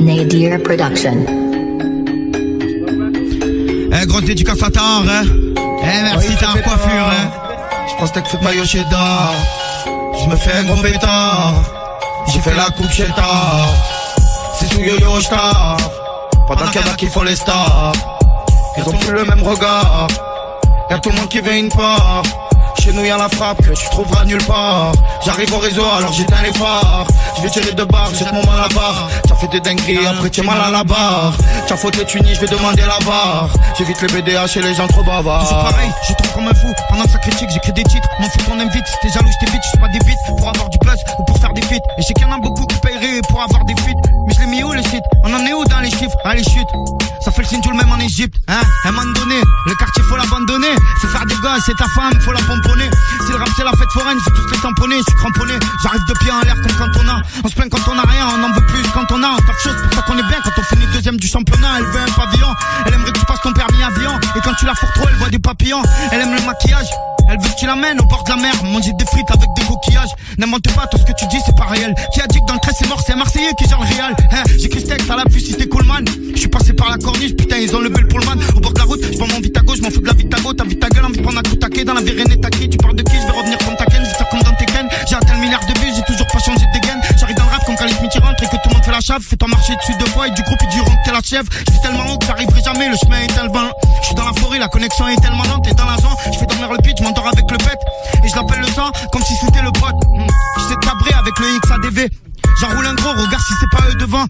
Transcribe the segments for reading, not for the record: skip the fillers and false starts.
Nadir Production. Grosse dédicace à Tar, hein. Merci Tar coiffure, hein. J'pense que fait maillot chez Dar. J'me fais un gros pétard. J'ai fait la coupe chez Tar. C'est sous yo-yo star. Pendant qu'il y en a qui font les stars. Ils ont plus le même regard. Y'a tout le monde qui veut une part. Chez nous y'a la frappe que tu trouveras nulle part. J'arrive au réseau alors j'éteins les phares. Je vais tirer de barre, jette mon mal à la barre. T'as fait des dingueries, après t'es mal à la barre. T'as faute les tunis, je vais demander la barre. J'évite les BDH et les gens trop bavards. Toujours pareil, je trouve comme un fou. Pendant que ça critique, j'écris des titres. M'en fous qu'on invite, si t'es jaloux, je t'évite. Je suis pas des bites pour avoir du buzz ou pour faire des feats. Et je sais qu'il y en a beaucoup qui paieraient pour avoir des fuites. Mais je l'ai mis où les sites? On en est où dans les chiffres? Allez chute. Ça fait le signe tout le même en Égypte, hein? À un moment donné, le quartier faut l'abandonner. C'est faire des gosses, c'est ta femme, faut la pomponner. Si le rap c'est la fête foraine, faut tous les tamponner. Je suis cramponné, j'arrive de pied en l'air comme quand on a. On se plaint quand on a rien, on en veut plus quand on a encore chose. Pour ça qu'on est bien quand on finit deuxième du championnat. Elle veut un pavillon, elle aimerait que tu passes ton permis avion. Et quand tu la fourres trop, elle voit des papillons. Elle aime le maquillage, elle veut que tu l'amènes au bord de la mer, manger des frites avec des coquillages. N'invente pas, tout ce que tu dis c'est pas réel. Qui a dit que dans le 13 c'est mort, c'est un Marseillais qui gère le Real, hein? J'écris ce texte à la vue si t'es Coolman. J'suis passé par la corniche, putain ils ont levé le pullman. Au bord de la route, j'prends mon Vitago, j'm'en fous de la Vitago. T'as vu ta gueule, envie de prendre un coup taquet. Dans la vie rien n'est taqué, tu parles de qui? J'vais revenir comme ta ken, j'vais faire comme dans Tekken. J'ai atteint le milliard de vues, j'ai toujours pas changé de dégaine. J'arrive dans le rap comme Khalid Mitty rentre et que tout le monde fait la chave. Fais-toi marcher dessus deux fois et du groupe ils diront que t'es la chef. J'suis tellement haut que j'arriverai jamais, le chemin est tellement long. J'suis dans la forêt, la connexion est tellement lente. Et dans la zone, j'fais dormir le pitch, j'm'endors avec le pet. Et je l'appelle le sang comme si c'était le pote. J'sais cabrer avec le XADV. J'enroule un gros, regarde si c'est pas eux devant.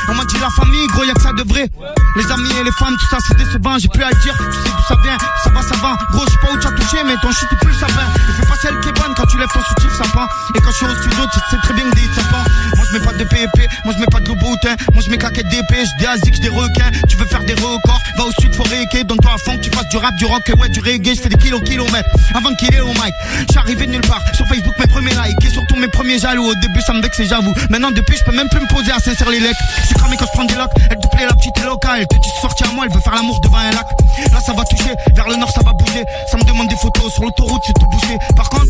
On m'a dit la famille, gros y'a que ça de vrai. Les amis et les femmes, tout ça c'est décevant. J'ai plus à le dire, tu sais d'où ça vient. Ça va, gros j'sais pas où tu as touché. Mais ton shit il pue le sapin. Et fais pas celle qui est bonne quand tu lèves ton soutif ça pend. Et quand je suis au studio, tu sais très bien que des hits ça pend. Moi j'mets pas de PEP, moi j'mets pas de Louboutin. Moi j'mets claquettes d'épée, j'dis asique, j'dis requins. Tu veux faire des records, va au sud, faut rééquer. Donne-toi à fond que tu fasses du rap, du rock et ouais du reggae. J'fais des kilomètres avant qu'il est au mic. J'suis arrivé de nulle part, sur Facebook mes premiers likes. Et surtout mes premiers jaloux, au début ça me vexait j'avoue. Maintenant depuis je peux même plus me poser à sincère les lecs. J'suis cramé quand j'prends des locks, elle te plaît la petite locale. Elle te dit sortir à moi, elle veut faire l'amour devant un lac. Là ça va toucher, vers le nord ça va bouger. Ça me demande des photos, sur l'autoroute c'est tout bouché. Par contre,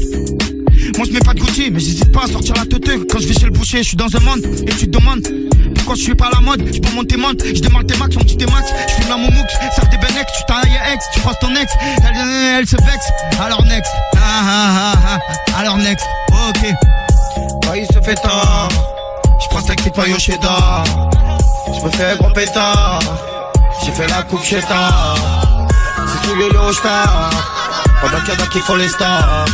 moi je mets pas de Gucci, mais j'hésite pas à sortir la teuteux. Quand je vais chez le boucher, je suis dans un monde, et tu te demandes pourquoi je suis pas à la mode. Je peux monter monte, je démarre tes max, mon petit max. Je fume la moumouk, sers des benex. Tu t'as ex, tu passes ton ex. Elle se vexe, alors next. Alors next, ok. Bah il se fait tard. J'prends ce texte maillot chez Dar. J'me fais un gros pétard. J'ai fait la coupe chez Tar. C'est sous yo-yo star. Pendant qu'il y en a qui font les stars.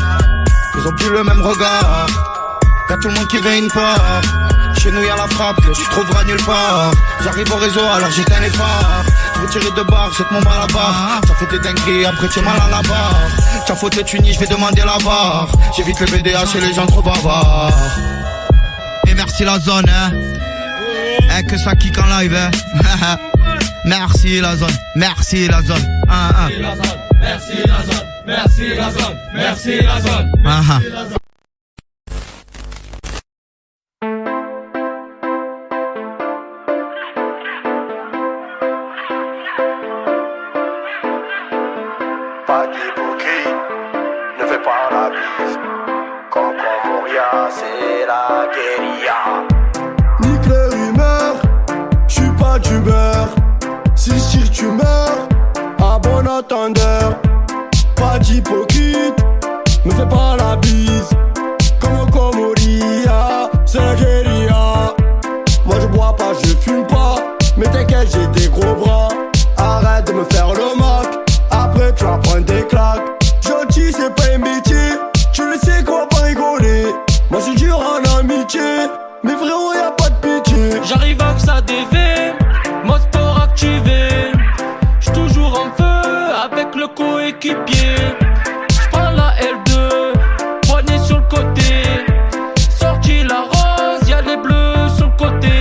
Ils ont plus le même regard. Y'a tout le monde qui veut une part. Chez nous y'a la frappe que tu trouveras nulle part. J'arrive au réseau alors j'éteins les phares. Je vais tirer de barre, jette mon bal à la barre. T'as fait des dingueries, après t'es mal à la barre. T'as faute les tunis, je vais demander la barre. J'évite les BDH et les gens trop bavards. Et merci la zone, hein. Que ça kick en live, hein. Merci la zone, merci la zone. Merci la zone, merci la zone, merci la zone, merci la zone. Pas d'hypocrite, ne fais pas la bise. Comprends Moria, c'est la guérilla. Nique les rumeurs, j'suis pas d'humeur. Si je tire tu meurs, à bon entendeur. Pas d'hypocrite, me fais pas la bise. Comme Moria, c'est la guérilla. Moi je bois pas, je fume pas. Mais t'inquiète, j'ai des gros bras. Arrête de me faire le mock. Après tu vas prendre des claques. Gentil c'est pas un métier. Tu le sais qu'on va pas rigoler. Moi c'est dur en amitié. Mais frérot y'a pas de pitié. J'arrive à que ça dévie. Mode sport activé. J'suis toujours en feu avec le coéquipier. J'prends la L2, poignée sur le côté. Sorti la rose, y'a les bleus sur le côté.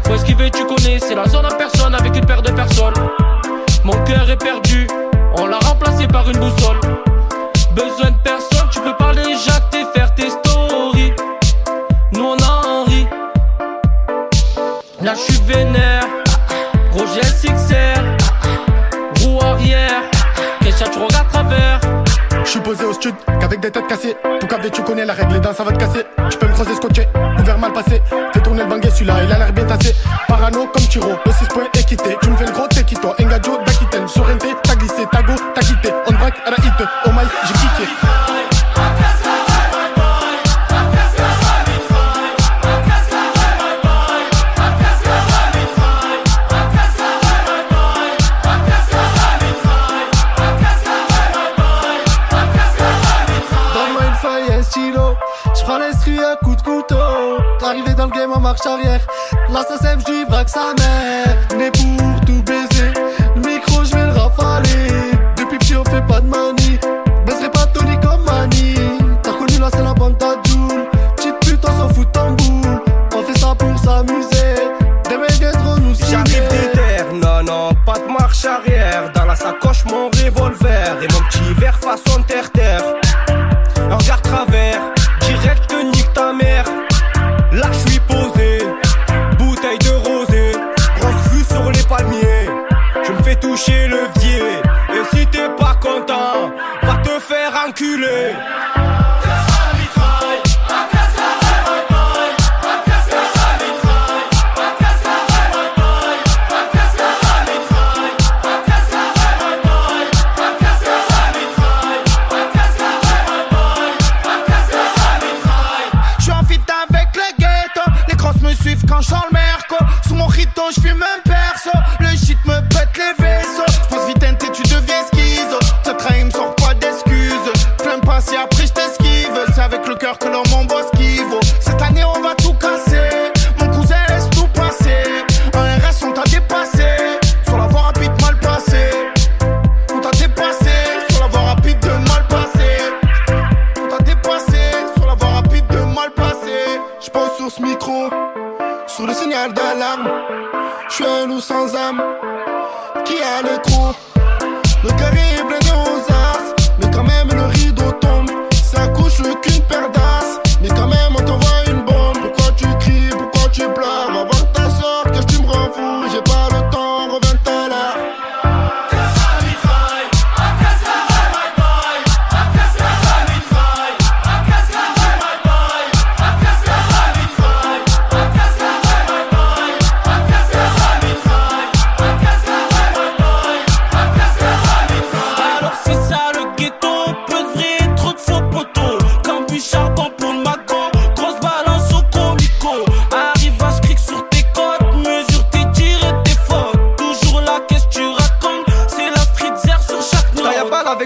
Faut esquiver, tu connais, c'est la zone en personne avec une paire de personnes. Mon cœur est perdu, on l'a remplacé par une boussole. Besoin de personne, tu peux parler Jacques et faire tes stories. Nous on en rit. Là j'suis vénère. Roger SXR. Roue arrière. Christian tu regardes à travers. Je suis posé au stud, qu'avec des têtes cassées. Tout câblé, tu connais la règle, les dents ça va te casser. Tu peux me creuser scotché, ouvert mal passé. Fais tourner le banguet, celui-là il a l'air bien tassé. Parano comme Tiro, le 6 points équité. Tu me fais le gros tequito, Engadio d'Aquitaine. Sorrente, t'as glissé, t'as go, t'as quitté. On braque à la hit, oh my, j'ai kické. J'prends l'estrie à coup de couteau. Arrivé dans le game en marche arrière. L'assassin j'dis braque sa mère. Né pour tout baiser. Le micro j'vais le rafaler. Depuis petit on fait pas de manie. Baiserai pas Tony comme Mani. T'as reconnu là c'est la bande ta Joule. Petite pute on s'en fout en boule. On fait ça pour s'amuser. Des mecs viennent trop nous signer. J'arrive des terres, non, pas de marche arrière. Dans la sacoche mon revolver. Et mon petit verre façon terre-terre. Un regard travers, direct nique ta mère. Là j'suis posé, bouteille de rosé. Grosse vue sur les palmiers. Je me fais toucher le levier. Et si t'es pas content, va te faire enculer. Quand je sors le merco, sous mon rito j'fume un perso. Le shit me pète les vaisseaux. J'pense vite et tu deviens schizo. Te trahis, me sors pas d'excuses. Plein pas si après j't'esquive. C'est avec le cœur que l'on m'envoie ce qu'il vaut. Cette année on va tout casser. Mon cousin laisse tout passer. Un RS on t'a dépassé. Sur la voie rapide mal passé. On t'a dépassé. Sur la voie rapide de mal passé. On t'a dépassé. Sur la voie rapide de mal passé. J'pose sur ce micro. Sur le signal d'alarme, j'suis un loup sans âme qui a le trou. Le carré est blindé aux as, mais quand même le rideau tombe. Ça couche qu'une paire d'as, mais quand même on t'envoie une bombe. Pourquoi tu cries, pourquoi tu pleures? Va voir ta soeur, qu'est-ce que tu me rends fou? J'ai pas le temps, reviens tout à l'heure.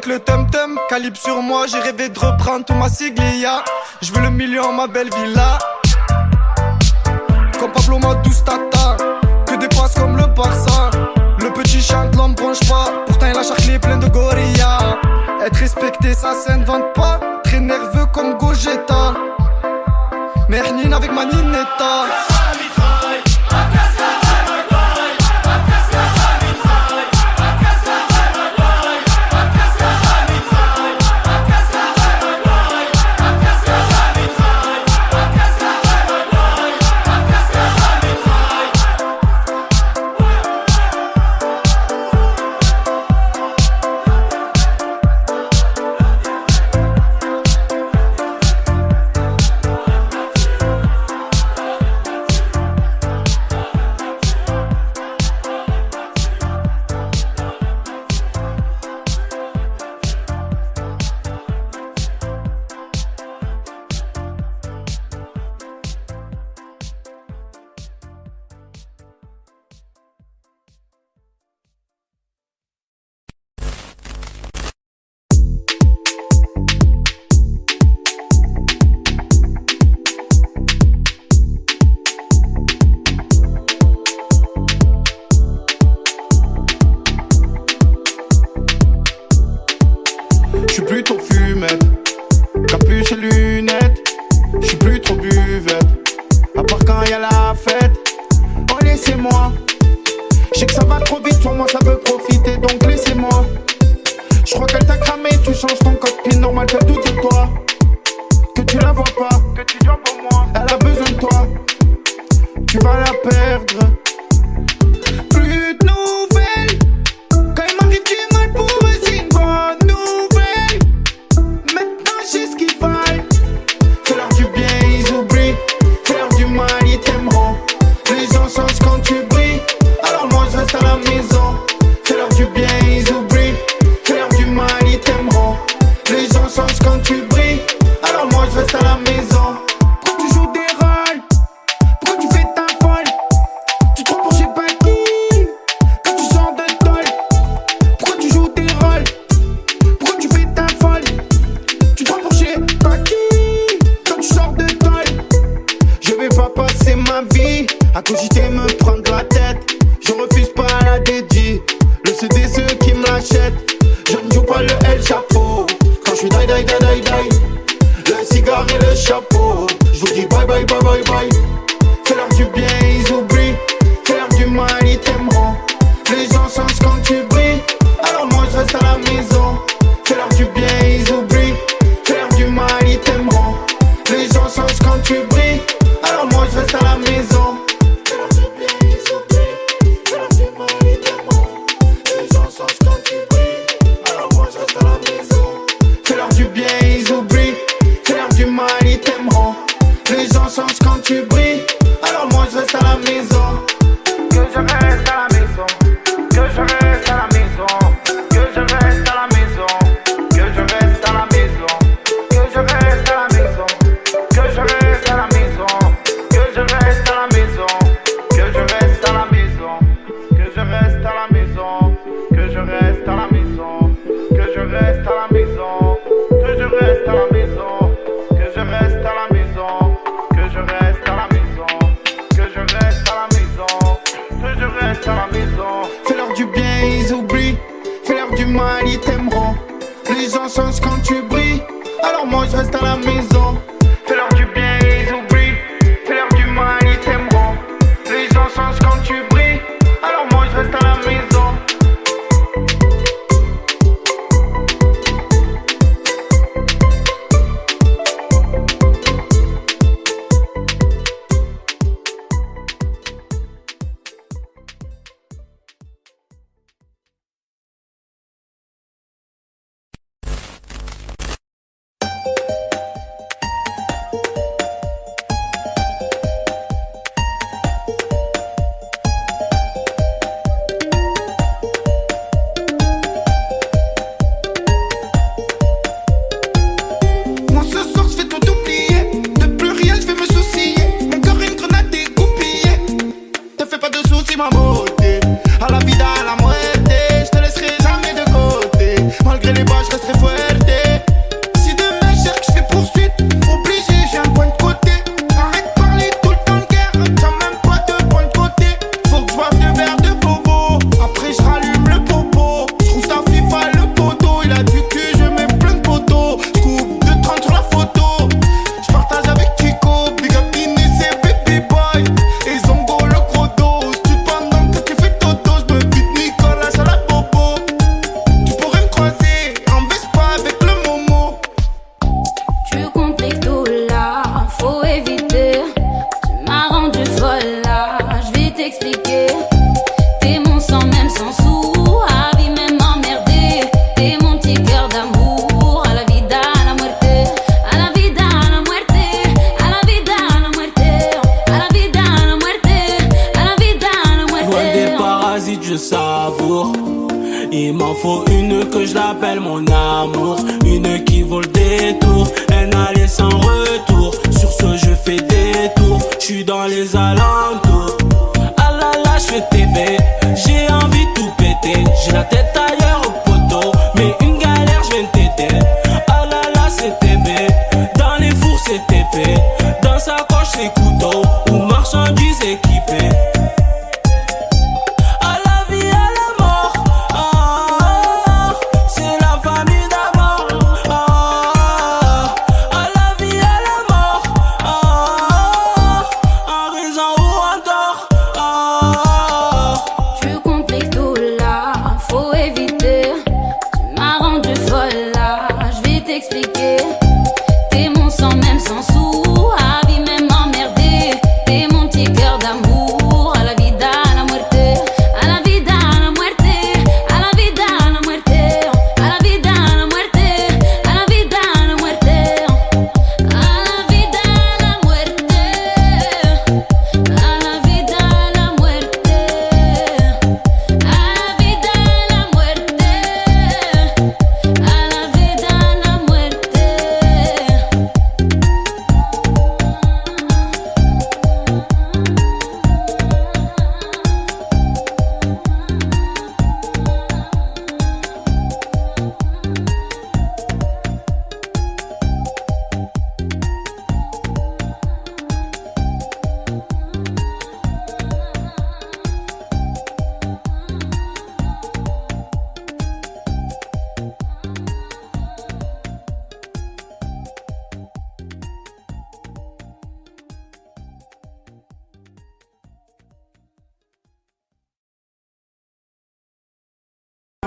Le tum-tum, calibre sur moi, j'ai rêvé de reprendre tout ma siglia. Je veux le million, ma belle villa. Comme Pablo Madous Tata, que des passes comme le Barça. Le petit chante, l'homme bronche pas, pourtant il a charclé plein de gorillas. Être respecté, ça s'invente pas, très nerveux comme Gogeta. Mernine avec ma ninetta. J'suis plus trop fumette, capuche et lunettes. J'suis plus trop buvette, à part quand y'a la fête. Oh laissez-moi, j'sais que ça va trop vite, sur moi ça veut profiter, donc laissez-moi. J'crois qu'elle t'a cramé, tu changes ton code PIN, normal qu'elle doute de toi. Que tu la vois pas, que tu dois pour moi. Elle a besoin de toi, tu vas la perdre. Plus de nouvelles, quand il m'arrive du mal pour eux c'est une bonne nouvelle. vie, à cogiter me prendre la tête. Je refuse pas la dédie, le CD ceux qui me l'achètent. Je ne joue pas le El Chapeau, quand je suis die. Le cigare et le chapeau, je vous dis bye bye bye bye bye. Fais-leur du bien, ils oublient. Fais-leur du mal, ils t'aimeront. Les gens changent quand tu brilles, alors moi je reste à la maison. Fais-leur du bien, ils oublient. Fais-leur du mal, ils t'aimeront. Les gens changent quand tu brilles, alors moi je reste à la maison. Fais-leur du bien, ils oublient. Fais-leur du mal, ils t'aimeront. Les gens changent quand tu brilles, alors moi je reste à la maison. Fais-leur du bien, ils oublient. Fais-leur du mal, ils t'aimeront. Les gens changent quand tu brilles, alors moi je reste à la maison. Que je reste à la maison. Que je reste à la maison. Que je reste à la maison. Que je reste à la maison. Que je reste à la maison. Que je reste à la maison. Que je reste à la maison. Que je reste à la maison. Que je reste à la maison. Que je reste à la maison. Que je reste à la maison. Que je reste à la maison. Que je reste à la maison. Que je reste à la maison. Que je reste à la maison. Que je reste à la maison. Fais-leur du bien, ils oublient. Fais-leur du mal, ils t'aimeront. Les gens changent quand tu brilles, alors moi je reste à la maison. Fais-leur du bien, ils oublient. Fais-leur du mal, ils t'aimeront. Les gens changent quand tu brilles, alors moi je reste à la maison. Moi ce soir je vais tout oublier. De plus rien je vais me soucier. Mon cœur est une grenade dégoupillée. Te fais pas de soucis ma beauté. À la vida, à la muerte. Je te laisserai jamais de côté. Malgré les bas je resterai fuerte. Si demain je cherche je fais poursuite, obligé j'ai un point de côté. Arrête de parler tout le temps de guerre. T'as même pas de point de côté. Faut que je boive 2 verres de bobo. Après je rallume le popo. Je trouve ça FIFA le poteau. Il a du cul, je mets plein de poteaux. Coupe de 30 sur la photo. Je partage avec Chico, Big Up Inès et Baby Boy. Et Zongo le gros dos. Tu pendant que tu fais toto, je me bute Nicolas à la bobo. Tu pourrais me croiser en Vespa avec le Momo. Tu compliques tout là, faut éviter. Tu m'as rendu folle là, je vais t'expliquer. T'es mon sang même sans sous, à vie même emmerdé. T'es mon petit cœur d'amour, à la vida, à la muerte. À la vida, à la muerte. À la vida, à la muerte. À la vida, à la muerte. À la vida, à la muerte. Loin des parasites, je savoure. Il m'en faut une que je l'appelle mon amour. Une qui vaut le détour, un aller sans retour. Sur ce je fais des tours, je suis dans les alentours. Ah là là, je fais TB, j'ai envie de tout péter. J'ai la tête ailleurs au poteau, mais une galère je viens t'aider. Ah là là, c'est TB, dans les fours c'est TP. Dans sa poche c'est couteau, ou marchandises équipées. À la vie, à la mort, c'est la famille d'abord. À la vie, à la mort, en raison ou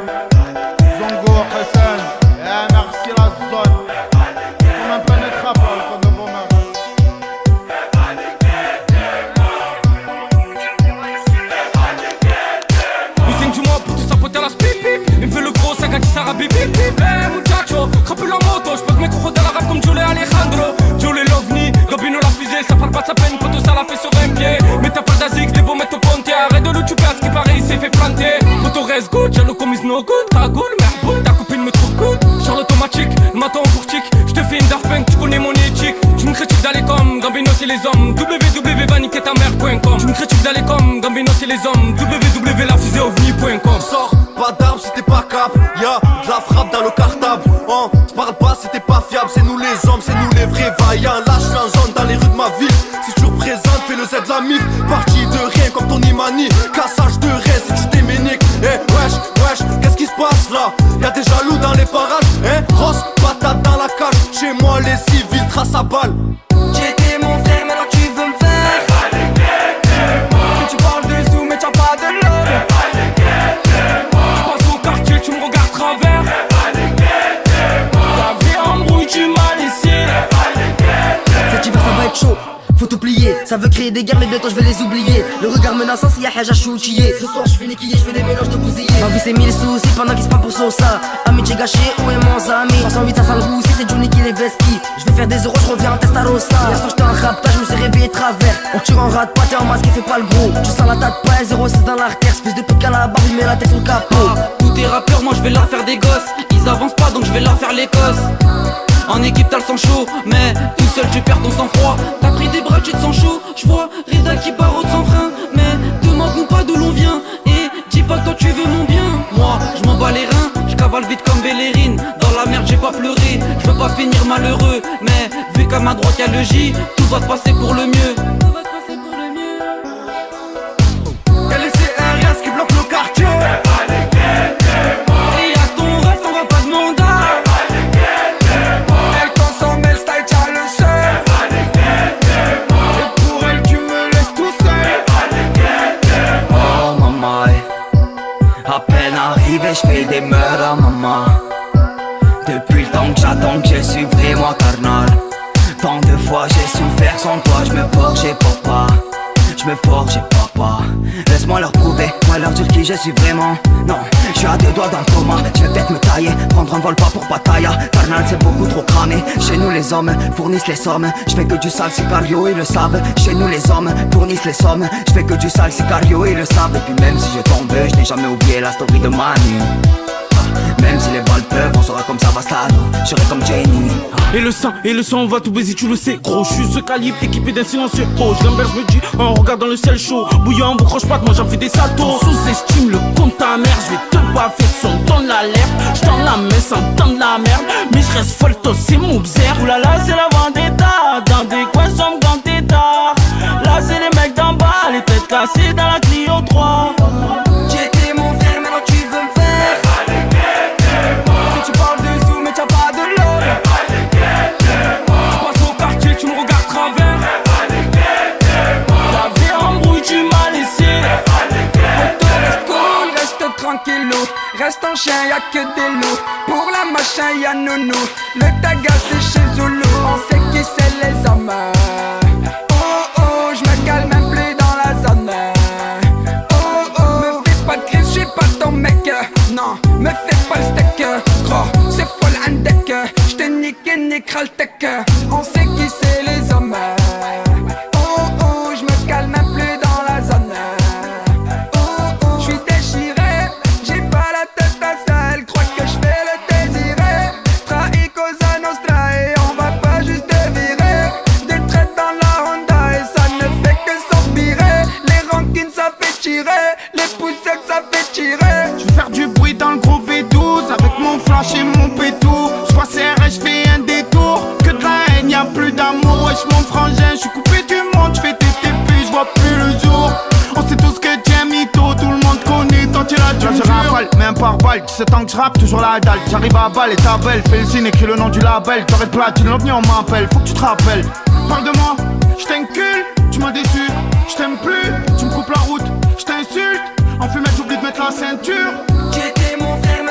Zongo, Hassan, merci la zone. Comme un planète rap, le de vos mains. Usine du mois pour tout sapoter la spip. Il me fait le gros sac à qui ça bip bip bip. Hey muchacho, crapule la moto. J'pose mes coups dans la rap comme Jolie Alejandro. Jolie l'ovni, Gabino la fusée. Ça parle pas de sa peine, quand ça l'a fait sur un pied. Mais t'as pas d'Azix, des beaux mettre au ponte. Arrête de le tuer, à ce qui paraît, il s'est fait planter. Photo reste good, jaloux comme is no good. Cagoule, merboule, ta copine me trouve good. Charles automatique, le matin en courtique. J'te fais une Daft Punk, tu connais mon éthique. Tu me critiques d'aller comme Gambino c'est les hommes. www va niquer ta mère.com. Tu me critiques d'aller comme Gambino c'est les hommes. www.lafusée-ovni.com. Sors pas d'armes si t'es pas cap. Y'a de la frappe dans le cartable. On te parle pas si t'es pas fiable. C'est nous les hommes, c'est nous les vrais vaillants. Là je suis en zone dans les rues de ma ville. Si tu représentes, fais le Z de la mif. Parti de rien comme ton Imani. Cassage de rein si tu t'éméniques. Eh wesh, qu'est-ce qui se passe là? Y'a des jaloux dans les parages. Grosse patate dans la cage. Chez moi les civils tracent à balle. J'étais mon frère, maintenant tu veux me faire. Tu parles de sous mais t'as pas de love. J'passe au quartier, tu me regardes travers. La vie embrouille, tu m'as laissé. Cet hiver ça va être chaud, faut tout plier. Ça veut créer des guerres mais bientôt je vais les oublier. Le regard menaçant s'il y a Haja choutillé. Ce soir je fais niquiller, je fais des mélanges de bousillés. Ma vie c'est 1000 soucis pendant qu'il se prend pour Sosa. Ami j'ai gâché, où est mon ami? 308 ça sent le roussi, c'est Johnny qui les vesquille. Je vais faire des euros, je reviens en Testarossa. Hier soir j'étais en raptage, je me suis réveillé travers. On tire en rate, pas t'es en masque et fais pas le gros. Tu sens la tête pas 06 dans l'artère. Fils de pute à la barbe, il met la tête sur le capot. Tous tes rappeurs, moi je vais leur faire des gosses. Ils avancent pas donc je vais leur faire l'Écosse. En équipe t'as le sang chaud, mais tout seul tu perds ton sang-froid. T'as pris des bras, tu te sens chaud. J'vois Rida qui barre sans frein. Mais demande-nous pas d'où l'on vient. Et dis pas que toi tu veux mon bien. Moi je m'en bats les reins, je cavale vite comme Bellerine. Dans la merde j'ai pas pleuré, je veux pas finir malheureux. Mais vu qu'à ma droite y'a le J, tout va se passer pour le mieux. Tout va se passer pour le mieux. Y'a les CRS qui bloquent le quartier. Et y'a ton rêve, t'en vas pas demander. À peine arrivé, je fais des meurs à maman. Depuis le temps que j'attends que je suis vraiment carnal. Tant de fois j'ai souffert sans toi, je me forgeais papa. Je me forgeais papa. Laisse-moi leur prouver, moi leur dire qui je suis vraiment. Non, je suis à 2 doigts dans le coma. Je vais peut-être me tailler, prendre un vol pas pour Pattaya. Carnal c'est beaucoup trop cramé. Chez nous les hommes fournissent les sommes. Je fais que du sale sicario, ils le savent. Chez nous les hommes fournissent les sommes. Je fais que du sale sicario, ils le savent. Et puis même si je tombe, je n'ai jamais oublié la story de Manu. Même si les balles peuvent, on sera comme Savastano. Je serai comme Jenny. Et le sang, on va tout baiser, tu le sais, gros. Je suis ce calibre équipé d'un silencieux. Oh, je l'emberge, me dis, en regardant le ciel chaud. Bouillant, vous croche pas, moi j'en fais des saltos. Sous-estime le compte ta mère, je vais te baffer de son ton l'alerte. J'tends la main sans tendre la merde. Mais je reste folto, c'est mon bzer. Oulala, c'est la vendetta. Dans des coins sombres, dans tes dards. Là, c'est les mecs d'en bas, les têtes cassées dans la Clio 3. J'étais mon frère, maintenant tu veux me faire. Tu parles de sous mais t'as pas de love. J'passe au quartier, tu me regardes travers. La vie embrouille, tu m'as laissé. Reste cool, reste tranquillou. Reste en chien, y'a que des loups. Pour la machin, y'a nounou. Le taga c'est chez Zulu. On sait qui c'est les hommes. Oh oh, j'me calme même plus dans la zone. Oh oh, me fais pas de crise, j'suis pas ton mec. Non, me fais pas le steak. Gros, c'est full handek. J'te nique et niquera le tech. On sait qui c'est les hommes. Oh oh, j'me calme même plus dans la zone. Oh oh, j'suis déchiré. J'ai pas la tête à ça. Elle croit que j'fais le désiré. Trahi cosa nostra et on va pas juste virer. Des traites dans la Honda et ça ne fait que s'empirer. Les rankines ça fait tirer. Les poussettes ça fait tirer. Je vais faire du bruit dans le gros V12 avec mon flash et mon pétou. Je passe et je fais un détour. Que de la haine, y'a plus d'amour. Wesh mon frangin, je suis coupé du monde. Je fais TTP, je vois plus le jour. On sait tous que t'es un mytho, tout le monde connaît. Tant tu l'as dit, je rafale, même par balle. 17 ans que je rappe, toujours la dalle. J'arrive à balle et ta belle. Fais le signe, écris le nom du label. T'aurais de platine, l'ovni on m'appelle. Faut que tu te rappelles. Parle de moi, je t'encule, tu m'as déçu. Je t'aime plus, tu me coupes la route. Je t'insulte, en fumette j'oublie de mettre la ceinture. J'étais mon frère.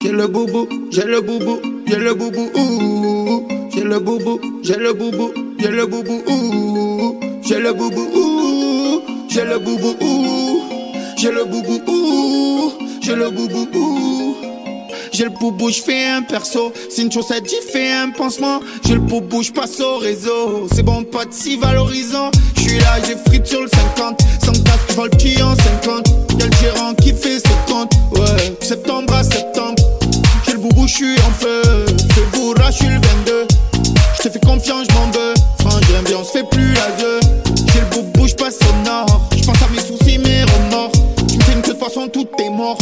J'ai le boubou, j'ai le boubou, j'ai le boubou, ouh. J'ai le boubou, j'ai le boubou, j'ai le boubou, ouh. J'ai le boubou, ouh. J'ai le boubou, ouh. J'ai le boubou, ouh. J'ai le boubou, ouh. J'ai le boubou, j'fais un perso. C'est une chaussette, j'y fais un pansement. J'ai le boubou, j'passe au réseau. C'est bon, pas de si valorisant. J'suis là, j'ai frite sur le 50. Sans gaz, tu vois le petit en 50. Y'a le gérant qui fait ses comptes. Ouais, septembre à septembre. J'ai le boubou, j'suis en feu. Fais-vous là, j'suis le 22. J'te fais confiance, j'm'en veux. Franc, j'aime bien, on se fait plus la gueule. J'ai le boubou, j'passe au nord. J'pense à mes soucis, mes remords. Tu me fais une queue de façon, tout est mort.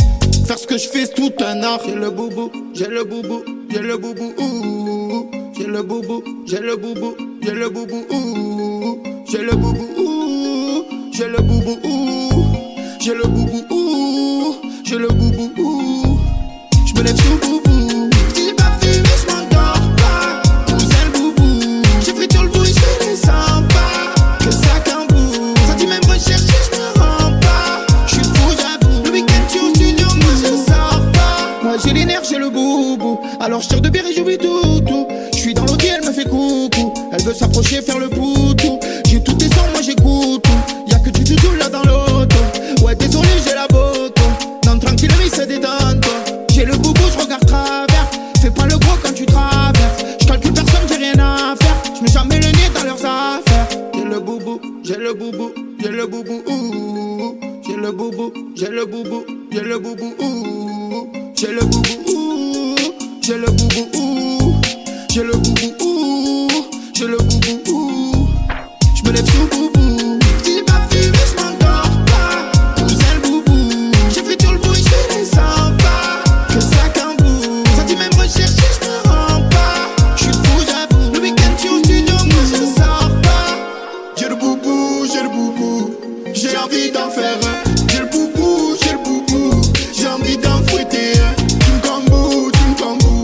Faire ce que je fais, c'est tout un art. J'ai le boubou, j'ai le boubou, j'ai le boubou, ouh. J'ai le boubou, j'ai le boubou, j'ai le boubou, ouh. J'ai le boubou, ouh. J'ai le boubou, ouh. J'ai le boubou, ouh. J'ai le boubou, ouh. J'me lève sur le boubou. Si j'ai pas fumé, j'm'endors pas. Où c'est le boubou? J'ai pris tout le bout, j'fais les 100 pas. Que ça qu'un bout. Ça dit même rechercher, j'me rends pas. J'suis fou, j'avoue. Le week-end, tu au studio, moi je sors pas. Moi j'ai les nerfs, j'ai le boubou. Alors j'tire de bière et j'oublie tout. J'suis dans l'audi, elle me fait coucou. Elle veut s'approcher, faire le poutou. J'ai tout des sons, moi j'écoute tout. Y'a que du tout là dans l'auto. Ouais, désolé, j'ai la boto. Non, tranquille, mais c'est détente. J'ai le boubou, j'regarde travers. Fais pas le gros quand tu traverses. J'calcule personne, j'ai rien à faire. J'mets jamais le nez dans leurs affaires. J'ai le boubou, j'ai le boubou, j'ai le boubou, ouh. J'ai le boubou, j'ai le boubou, j'ai le boubou, ouh. J'ai le boubou, ouh. J'ai le boubou, ouh. J'ai le boubou, ouh. J'ai le boubou, ouh. J'me lève sur le boubou. Si j'ai pas fumé, j'm'endors pas. Où c'est le boubou? J'ai fait tout le bout, j'fais les 100 pas. Que ça qu'un bout. Ça dit même rechercher, j'me rends pas. J'suis fou, j'avoue. Le week-end, tu au studio, moi je sors pas. J'ai le boubou, j'ai le boubou. J'ai envie d'en faire un. J'ai le boubou, j'ai le boubou. J'ai envie d'en fouetter un. Tu me camboues, tu me camboues.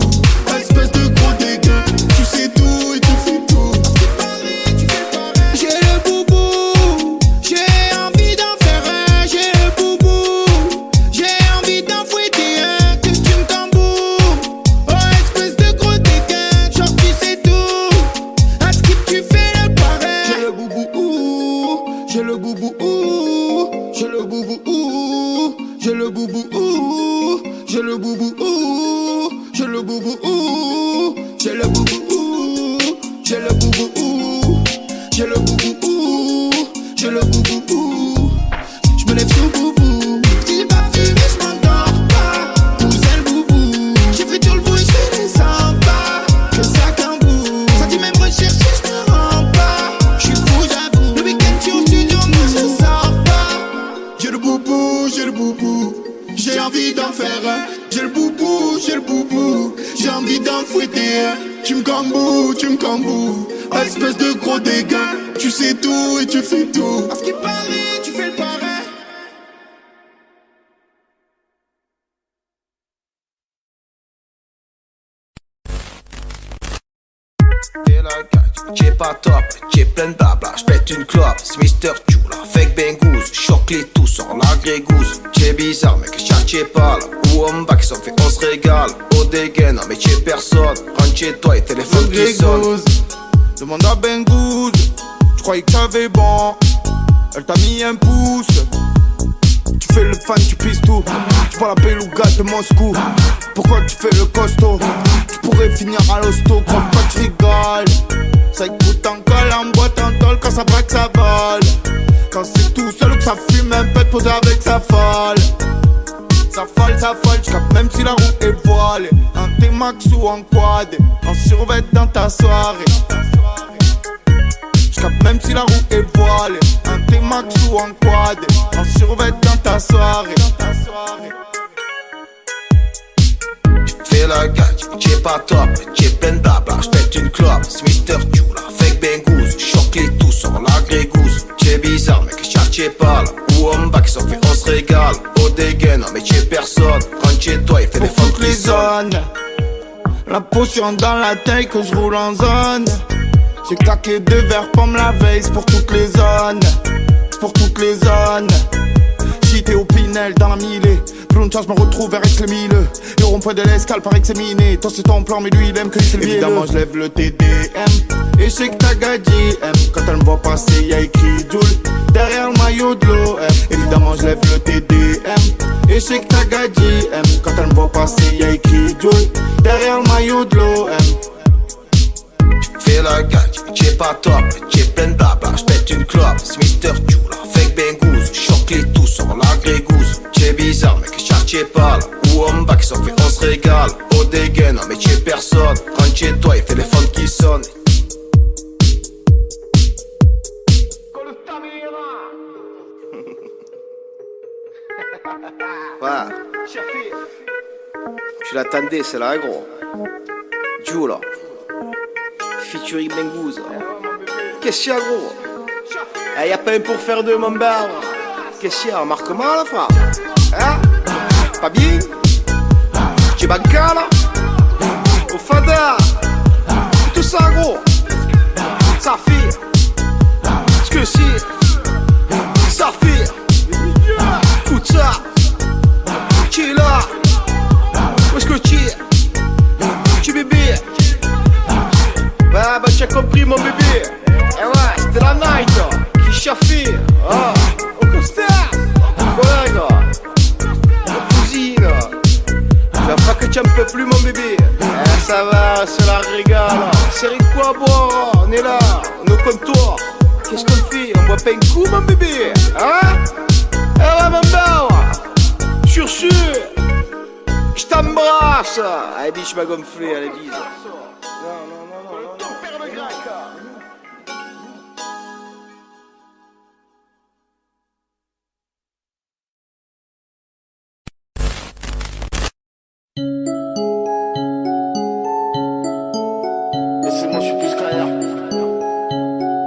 Espèce de gros dégueu. Tu sais tout et tu fais tout. Parce que pareil, tu fais pareil. J'ai le boubou. J'ai envie d'en faire un. J'ai le boubou. J'ai envie d'en fouetter un. Que tu me camboues. Oh, espèce de gros dégueu. Genre tu sais tout. À ce que tu fais le pareil. J'ai le boubou. Ouh. J'ai le boubou. Ouh. J'ai le boubou. Ouh. J'ai le boubou. Ouh. J'ai le boubou. Ouh. J'ai le boubou. Ouh. J'ai le boubou. Ouh. J'ai le boubou. Ouh. J'ai le boubou. Ouh. J'ai le boubou. Ouh. J'me lève sur le boubou. Si j'ai pas fumé, j'm'endors pas. Où c'est le boubou? J'ai fait tout le bout, j'fais les 100 pas. Que ça qu'un bout. Ça dit même rechercher, j'me rends pas. J'suis fou, j'avoue. Le week-end, tu au studio, moi je sors pas. J'ai le boubou, j'ai le boubou. J'ai envie d'en faire un. J'ai le boubou, j'ai le boubou. J'ai envie d'en fouetter un. Tu me camboues, tu me camboues. Espèce de gros dégueu. Tu sais tout et tu fais tout. À ce qui paraît, tu fais le pareil. T'es la gage, t'es pas top, t'es plein de blabla. J'pète une clope, c'est Mister Chula. Fake Bengouz, choque les tous sur la grégouze. T'es bizarre, mec, t'es pas là. Ou on back, ça fait on se régale. Au dégaine, mais t'es personne. Rentre chez toi et téléphone qui sonne. Demande à Bengouz, tu croyais que t'avais bon. Elle t'a mis un pouce. Tu fais le fan, tu pisses tout. Tu prends la beluga de Moscou. Pourquoi tu fais le costaud? Tu pourrais finir à l'hosto, crois pas que tu rigoles. Ça écoute en colle, en boîte, en tôle. Quand ça braque, ça vole. Quand c'est tout seul ou que ça fume, un peu de poser avec sa folle. Ça folle, j'capte même si la roue est voilée. En T-Max ou en quad, en survêt dans ta soirée. J'capte même si la roue est voilée. En T-Max ou en quad, en survêt dans ta soirée. Fais la gage, t'es pas top, t'es plein de blabla. J'pète une clope, c'est Mister Chula. Fake Bengouz, choque les tous sur la grégouze. T'es bizarre, mec, t'es pas là. Ou on back, ça fait on se régale. Au dégaine, mais t'es personne. Rentre chez toi et fais des Pour fautes toutes les zones. La potion dans la taille que je roule en zone. J'ai claqué 2 verres pomme la veille, c'est pour toutes les zones. C'est pour toutes les zones. J'étais au Pinel dans la Millet. Pluncha, je me retrouve avec le milieu. Et au rond-point de l'escale, paraît que c'est miné. Toi c'est ton plan, mais lui il aime que c'est le évidemment, je lève le TDM. Et je sais que ta gadji aime. Quand elle me voit passer, y'a écrit Joule derrière le maillot de l'OM. Évidemment, je lève le TDM. Et je sais que ta gadji aime. Quand elle me voit passer, y'a écrit Joule derrière le maillot de l'OM. Fais la gadji, t'es pas top, t'es plein de blabla. J'pète une clope, c'est Mr. Jula. Fake Bengouz, choque les tous sur la grégouze. T'es bizarre, mec, t'es pas là. Ou on back, on se régale. Au dégaine, mais t'es personne. Rentre chez toi, il fait les phones qui sonnent. Ouais. Tu l'attendais, c'est là, gros. Jula. Featuring Bengouz. Qu'est-ce qu'il y a, gros? Eh, y'a pas un pour faire deux, mon bar. Qu'est-ce qu'il y a? Remarquement, là, frère? Hein? Pas bien? Tu es bancal, là? Au fada. Tout ça, gros. Ça fait. Ce que c'est. Ça fait. Écoute ça. Tu es là. Où est-ce que tu es? Tu bébé. Bah tu as compris mon bébé. Eh ouais, c'était la night qui chaffait. Ah, au costard. Collègue. Mon cousine. Tu vas pas que tu en peux plus mon bébé. Eh ça va, c'est la régale. C'est quoi à boire? On est là, on est au comptoir. Qu'est-ce qu'on fait? On boit pas un coup mon bébé? Hein? Eh ouais mon bar. Sur ce, je t'embrasse. Allez biche m'a gonflé, allez bise. Laissez-moi, je suis plus qu'ailleurs.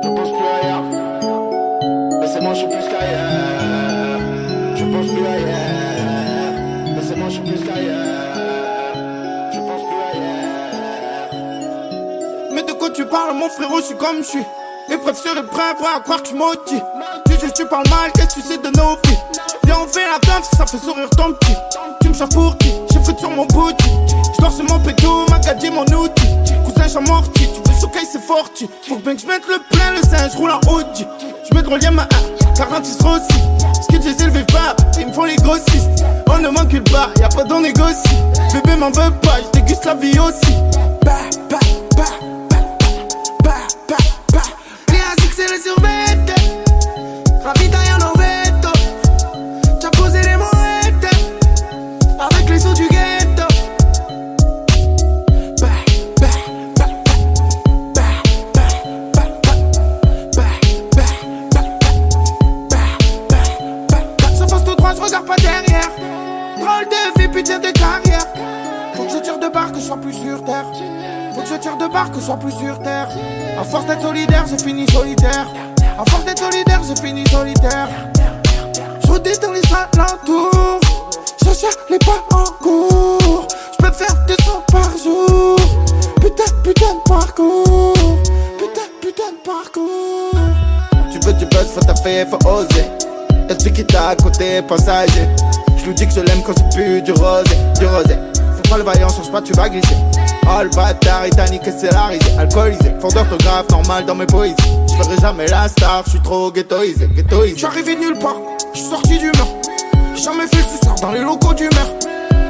Je pense plus ailleurs. Laissez-moi, je suis plus qu'ailleurs. Je pense plus ailleurs. Laissez-moi, je suis plus qu'ailleurs. Je pense plus ailleurs. Mais de quoi tu parles, mon frérot, je suis comme je suis. Les preuves seraient prêts à croire que je maudis. Tu parles mal, qu'est-ce que tu sais de nos vies? Viens, on fait la teuf, ça fait sourire ton petit. Tu me cherches pour qui? J'ai fruit sur mon booty. Je dors sur mon péto, ma gadget, mon outil. Cousin, j'en morti, tu veux choquer, c'est forti. Faut bien que je mette le plein, le singe, je roule en Audi. Je mets de relier ma 46 aussi. Ce que j'ai élevé pas, ils me font les grossistes. On ne m'encule pas, y'a pas d'on négocie. Bébé m'en veut pas, je déguste la vie aussi. Bah, bah, bah, bah, bah, bah, bah. Classique, c'est le survêt. Ravitaille en veto. T'as posé les moettes avec les sous du ghetto. Bah, bah, bah, bah, bah, bah, bah, bah, bah, bah. Ça passe tout droit, je regarde pas derrière. Drôle de vie, putain de carrière. Faut que je tire de barre, que je sois plus sur terre. Faut que je tire de barre, que je sois plus sur terre. À force d'être solidaire, j'ai fini solitaire. À force d'être solidaire, j'ai fini solitaire. Je rodais dans les alentours. Je cherche les pas en cours. Je peux faire 200 par jour. Putain, putain de parcours. Putain, putain de parcours. Tu veux du buzz, faut taffer, faut oser. Y'a celui qui t'a à côté, passager. Je lui dis que je l'aime quand j'ai bu du rosé, du rosé. Faut pas le vaillant, change pas, tu vas glisser. Oh le bâtard, il t'a niqué, c'est la risée. Alcoolisé, fort d'orthographe, normal dans mes poésies. Je ferai jamais la star, je suis trop ghettoisé, ghettoisé. J'suis arrivé de nulle part, j'suis sorti du mur. J'ai jamais fait le suceur dans les locaux du maire.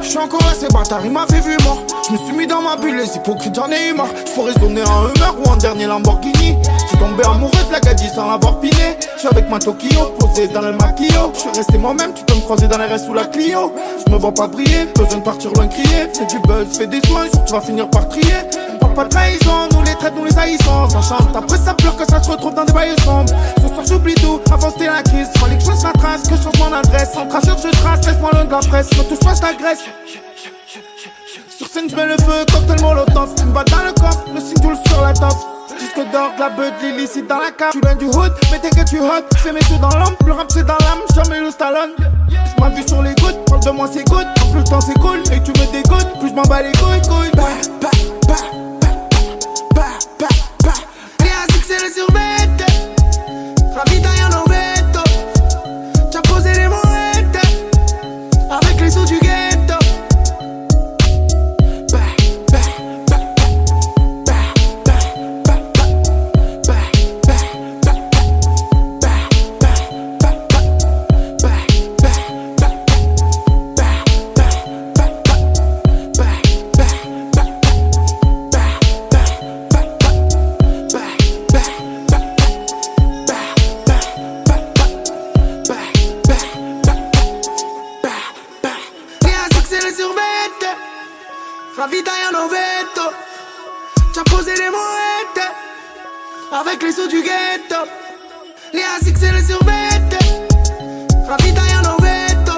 J'suis encore assez bâtard, il m'avait vu mort. J'me suis mis dans ma bulle, les hypocrites j'en ai eu marre. J'fais raisonner un Hummer ou un dernier Lamborghini. J'suis tombé amoureux de la gadji sans l'avoir piné. J'suis avec ma Tokyo, posé dans le maquillot. J'suis resté moi-même, tu peux me croiser dans les restes sous la Clio. J'me vois pas briller, besoin de partir loin crier. Fais du buzz, fais des soins, jour tu vas finir par trier. On parle pas de trahison, nous les traite, nous les haïssons. Ça chante, après ça pleure que ça se retrouve dans des bails sombres. Ce soir j'oublie tout, avant c'était la crise. Fallait que je fasse la trace, que je change mon adresse. Sans traceur je trace, laisse-moi loin de la presse. Me touche pas, je t'agresse. Sur scène j'mets le feu, cocktail molotov. Une balle dans le coffre, le single sur la toffe. Disque d'or, de la beute, l'illicite dans la cave. Tu viens du hood, mais t'inquiète tu hot. Fais mes yeux dans l'ombre, le rap c'est dans l'âme. Jamais le Stallone. J'm'en vu sur les gouttes, parle de moi c'est good. Plus le temps c'est cool, et tu me dégoûtes. Plus j'm'en bats les couilles. Bah, bah, bah, bah, bah, bah, bah. Classique, c'est le survêt. Ravitaille en veto. T'as posé les moettes avec les sous du ghetto. Ravitaille en ovetto, c'ha posé les moettes avec les sous du ghetto. Les ASICS et les survettes, ravitaille en ovetto,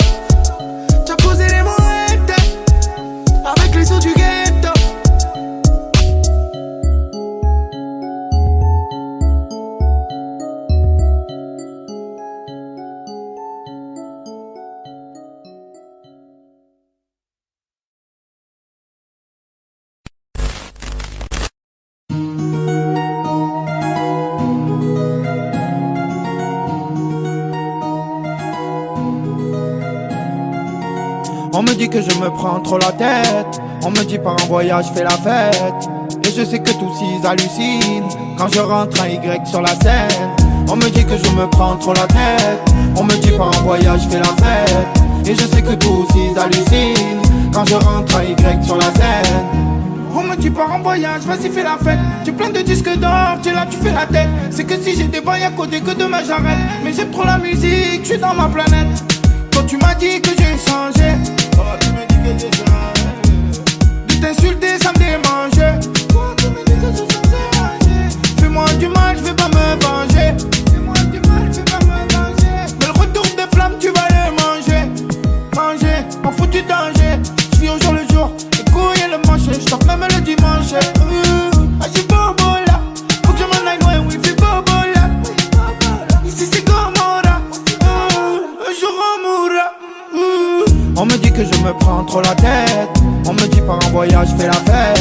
c'ha posé les moettes avec les sous du ghetto. On me dit que je me prends trop la tête. On me dit par un voyage fais la fête. Et je sais que tous ils hallucinent quand je rentre un Y sur la scène. On me dit que je me prends trop la tête. On me dit par un voyage fais la fête. Et je sais que tous ils hallucinent quand je rentre un Y sur la scène. On me dit par un voyage, vas-y fais la fête. J'ai plein de disques d'or, tu es là, tu fais la tête. C'est que si j'ai des bails à côté, que demain j'arrête. Mais j'aime trop la musique, je suis dans ma planète. Quand tu m'as dit que j'ai changé, oh, tu me dis que j'ai changé. De t'insulter, ça me démangeait. Toi, tu me dis que j'ai changé. Fais-moi du mal, je vais pas me venger. Fais-moi du mal, je vais pas me venger. Mais le retour des flammes, tu vas les manger. Manger, en foutu danger. Je vis au jour le jour, les couilles et le manche. Je tape même le dimanche. J'ai bobo là. Faut que je m'en aille loin, oui, fais bobo là. Ici c'est Gomorrah. Un jour on mourra. On me dit que je me prends trop la tête. On me dit par un voyage fais la fête.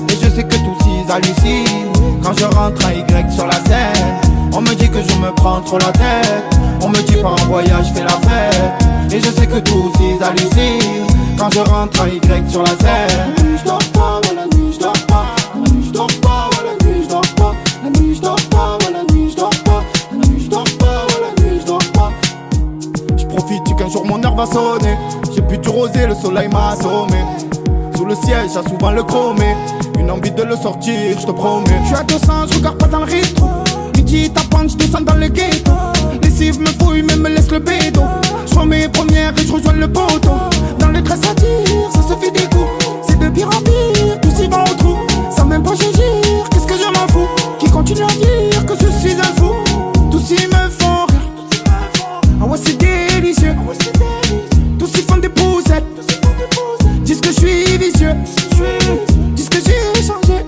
Et je sais que tous ils hallucinent quand je rentre un Y sur la scène. On me dit que je me prends trop la tête. On me dit par un voyage fais la fête. Et je sais que tous ils hallucinent quand je rentre un Y sur la scène. La nuit je dors pas, ouais, la nuit je dors pas. La nuit je dors pas, ouais, la nuit je dors pas. La nuit je dors pas, ouais, la nuit je dors pas. La nuit je dors pas, ouais, la nuit je dors pas. Je profite qu'un jour mon heure va sonner. J'ai bu du rosé, le soleil m'a assommé. Sous le siège, j'ai souvent le chromé. Une envie de le sortir, je te promets. Je suis à 200, je regarde pas dans le rétro. Midi tapant, je descends dans le ghetto. Les cives me fouillent, mais me laissent le bédo. Je prends mes premières et je rejoins le poteau. Dans les tresses à tir, ça se fait des coups. C'est de pire en pire, tous y vont au trou. Sans même pas gire, qu'est-ce que je m'en fous. Qui continue à dire que je suis un fou. Tous y me font rire. Ah ouais c'est délicieux. Tous y font des poussettes. Disent que je suis vicieux. Disent que j'ai changé.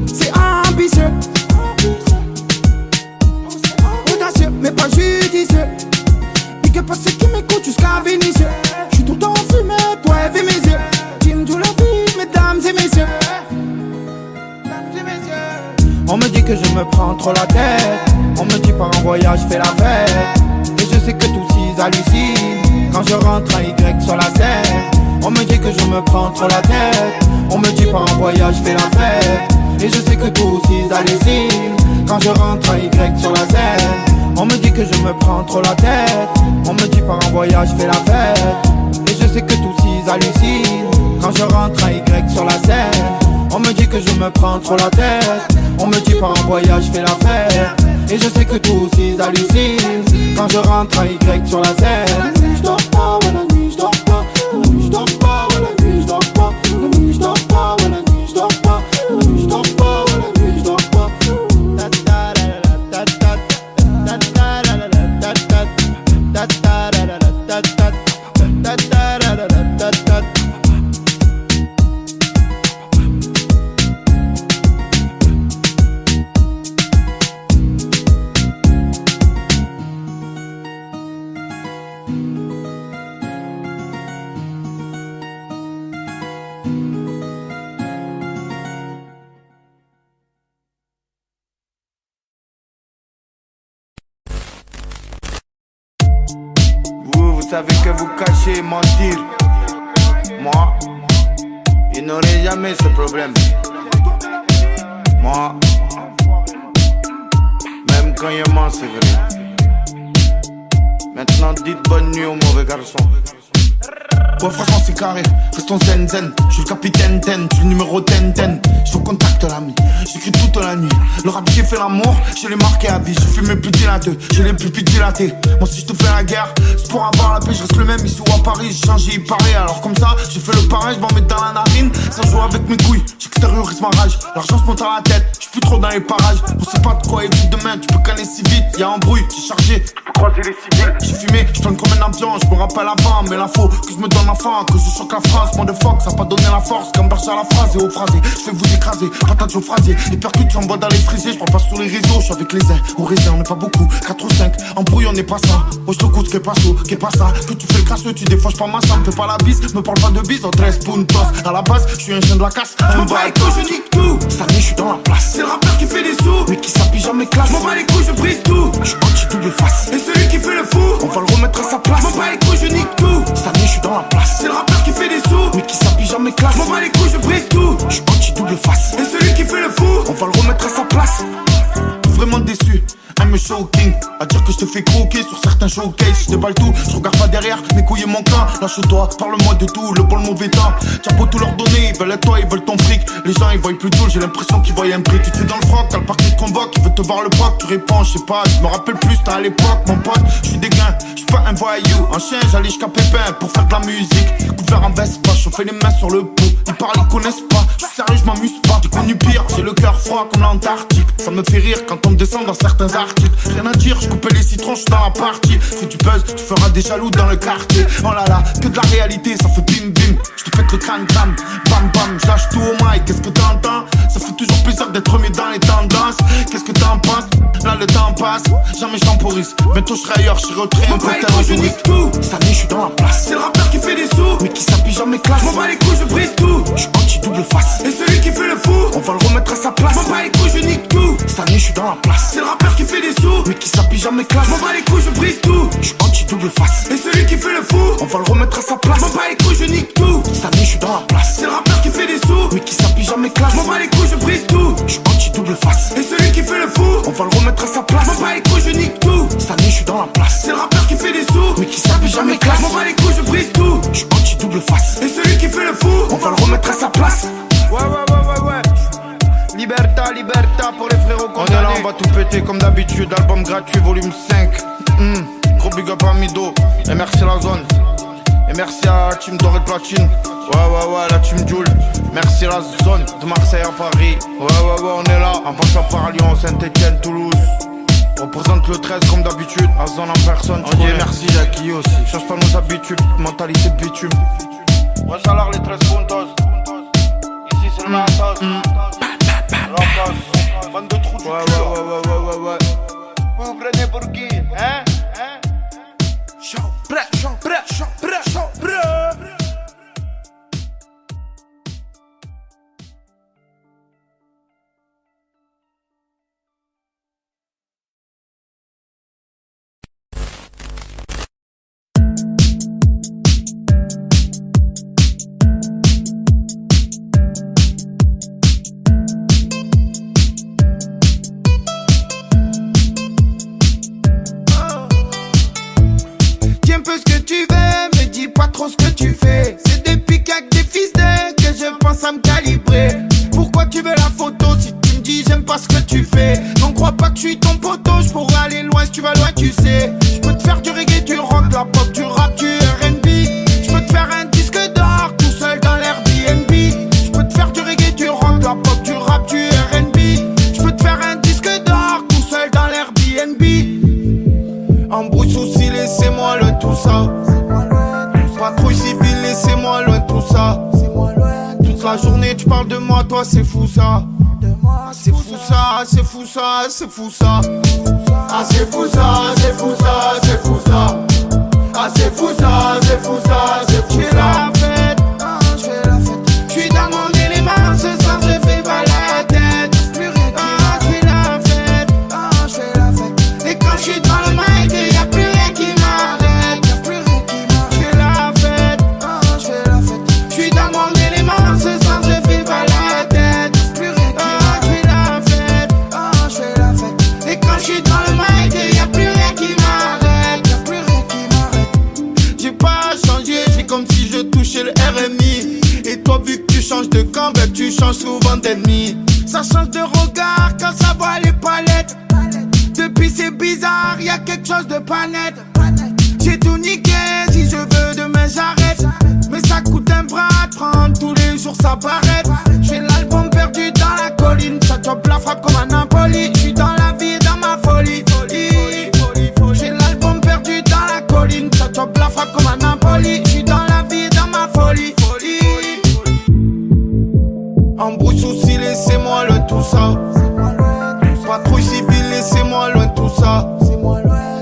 C'est ambitieux. Audacieux mais pas judicieux. Big up à ceux qui m'écoutent jusqu'à Vénitieux. J'suis tout le temps fumé, poève et mes yeux. Team de la vie, mesdames et messieurs. On me dit que je me prends trop la tête. On me dit par un voyage fais la fête. Et je sais que tous ils hallucinent quand je rentre un Y sur la scène. On me dit que je me prends trop la tête. On me dit par un voyage fais la fête. Et je sais que tous ils hallucinent quand je rentre un Y sur la scène. On me dit que je me prends trop la tête. On me dit par un voyage fais la fête. Et je sais que tous ils hallucinent quand je rentre un Y sur la scène. On me dit que je me prends trop la tête. On me dit par un voyage fais la fête. Et je sais que tous ils hallucinent quand je rentre un Y sur la scène. La nuit je dors pas, ouais la nuit je dors pas. La nuit je dors pas, ouais la nuit je dors pas. La nuit je dors pas, ouais la nuit je dors pas. La nuit je dors pas, ouais la nuit je dors pas. savez que vous cachez et mentir. Moi, il n'aurait jamais ce problème. Moi, même quand il ment, c'est vrai. Maintenant, dites bonne nuit au mauvais garçon. Ouais, franchement, c'est carré, restons zen zen. Je suis le capitaine Ten, je suis le numéro 10 10. Je vous contacte l'ami, j'écris toute la nuit. Le rap, j'ai fait l'amour, je l'ai marqué à vie. J'ai fumé plus dilaté, je l'ai plus dilaté. Moi, si je te fais la guerre, c'est pour avoir la paix. Je reste le même ici ou à Paris, j'ai changé, il paraît. Alors, comme ça, j'ai fait le pareil, je m'en mets dans la narine. Sans jouer avec mes couilles, j'extériorise ma rage. L'argent se monte à la tête, je suis plus trop dans les parages. On sait pas de quoi il vit demain, tu peux canner si vite. Y'a embrouille, j'ai chargé, tu peux croiser les civils. J'ai fumé, je plane comme un avion, je me rappelle avant. Mais l'info que je me donne enfant, que je choque la phrase. Moi de Fox, ça a pas donné la force. Comme Berger à la phrase et au phrasé, je vais vous écraser. Patate au phrasé, les percutes j'envoie dans les frisés. Je parle pas sur les réseaux, je suis avec les uns. Au raisin, on n'est pas beaucoup, 4 ou 5. Embrouille, on n'est pas ça. Moi je te coûte, qu'est pas ça. Que tu fais le crasseux, tu défauches pas ma ça. Me fais pas la bise, me parle pas de bise. On dresse puntos. À la base, je suis un chien de la casse. Un bas et je nique tout. Cette année, je suis dans la place. C'est le rappeur qui fait des sous, mais qui s'appuie jamais classe. Je m'en bats les couilles, je brise tout. Je suis anti-double face. Et celui qui fait le fou, on va le remettre à sa place. Je m'en bats les couilles, je nique tout. Cette année, je suis dans la place. C'est le rappeur qui fait des sous, mais qui s'appuie jamais classe. Je m'en bats les couilles, je brise tout. Je suis anti-double face. Et celui qui fait le fou, on va le remettre à sa place. Vraiment déçu, I'm a shocking. À dire que je te fais croquer sur certains showcases. Je déballe tout, je regarde pas derrière, mes couilles et mon camp. Lâche-toi, parle-moi de tout, le bon, le mauvais temps. T'as beau tout leur donner, ils veulent être toi, ils veulent ton fric. Les gens ils voient plus tout, j'ai l'impression qu'ils voient un prix. Tu te fais dans le froc, t'as le parquet de convoque, ils veulent te voir le proc, tu réponds, je sais pas, je me rappelle plus, t'as à l'époque, mon pote, je suis dégain, je suis pas un voyou. En chien, j'allais jusqu'à Pépin pour faire de la musique. Couvert en veste, pas, je fais les mains sur le pot. Ils parlent, ils connaissent pas, je suis sérieux, je m'amuse pas. J'ai connu pire, j'ai le cœur froid comme l'Antarctique. Ça me fait rire quand on me descend dans certains articles. Rien à dire, je coupais les citrons, je suis dans la partie. Fais du buzz, tu feras des jaloux dans le quartier. Oh là là, que de la réalité, ça fait bim bim. Je te pète le crâne crâne, bam bam, je lâche tout au mic. Qu'est-ce que t'entends? Ça fait toujours plaisir d'être remis dans les tendances. Qu'est-ce que t'en penses? Là le temps passe, jamais je temporise. Bientôt je serai ailleurs, je serai retrait, un peu terroriste. Cette année je suis dans la place. C'est le rappeur qui fait des sous, mais qui s'appuie jamais classe. M'en bats les couilles, je brise tout. Je suis anti-double face. Et celui qui fait le fou, on va le remettre à sa place. M'en bats les couilles, je nique tout. Cette année je suis dans la place. C'est le rappeur qui fait des sous, mais qui s'appuie jamais classe. M'en bats les couilles, je brise tout. Je suis anti-double face. Et celui qui fait le fou, on va le remettre à sa place. M'en bats les couilles, je nique tout. Cette année je suis dans la place. C'est le rappeur qui fait des sous, mais qui s'appuie jamais classe. M'en bats les couilles, je brise tout. Je suis anti-double face. Et celui qui fait le fou, on va le remettre à sa place. M'en bats les couilles, je nique tout. Cette année je suis dans la place. C'est le rappeur qui fait des sous, mais qui s'appuie jamais classe. M'en bats les couilles, je brise tout. Je suis anti-double face. Et celui qui fait le fou, on va le remettre à sa place. Ouais. Liberta, liberta pour les frérots condamnés. On est là, on va tout péter comme d'habitude. Album gratuit, volume 5. Gros big up à Mido. Et merci la zone. Et merci à la team Doré Platine. Ouais, la team Joule. Merci la zone de Marseille à Paris. Ouais, on est là. En passant par Lyon, Saint-Etienne, Toulouse. On représente le 13 comme d'habitude. À zone en personne. On dit merci Jackie aussi. Change pas nos habitudes. Mentalité de bitume. Ouais, alors les 13 puntos. Ici c'est le matos. Bande de trous du cul. Ouais. Vous vous prenez pour qui? Hein? Prêt. Trop ce que tu fais, c'est depuis qu'avec des fils de que je pense à me calibrer. Pourquoi tu veux la photo si tu me dis j'aime pas ce que tu fais? N'en crois pas que je suis ton poteau, je pourrais aller loin si tu vas loin, tu sais. Je peux te faire du reggae, du rock, la pop, du rap, du R&B. Je peux te faire un disque d'or tout seul dans l'Airbnb. Je peux te faire du reggae, du rock, la pop, du rap, du R&B. Je peux te faire un disque d'or tout seul dans l'Airbnb. Embrouille, soucis, laissez-moi le tout ça. Patrouille civile, laissez-moi loin de tout ça. Toute la journée tu parles de moi, toi c'est fou ça. C'est fou ça. Ah c'est fou ça. Ah c'est fou ça. Ah c'est fou ça. Je fais la fête. Je suis dans mon élément, ce soir je fais pas la tête. Je fais la fête. Et quand je suis dans le mic, y'a plus rien qui m'arrête. comme si je touchais le RMI. Et toi vu que tu changes de camp, ben tu changes souvent d'ennemi. Ça change de regard quand ça voit les palettes. Depuis c'est bizarre, y'a quelque chose de pas net. J'ai tout niqué, si je veux demain j'arrête. Mais ça coûte un bras de prendre, tous les jours ça paraît. J'ai l'album perdu dans la colline, ça chope la frappe comme un Napoli. J'suis dans la vie, dans ma folie. J'ai l'album perdu dans la colline, ça chope la frappe comme un Napoli. J'suis dans la vie, dans ma folie. Embrouille souci, laissez-moi loin tout ça. Patrouille civile, laissez-moi loin tout ça.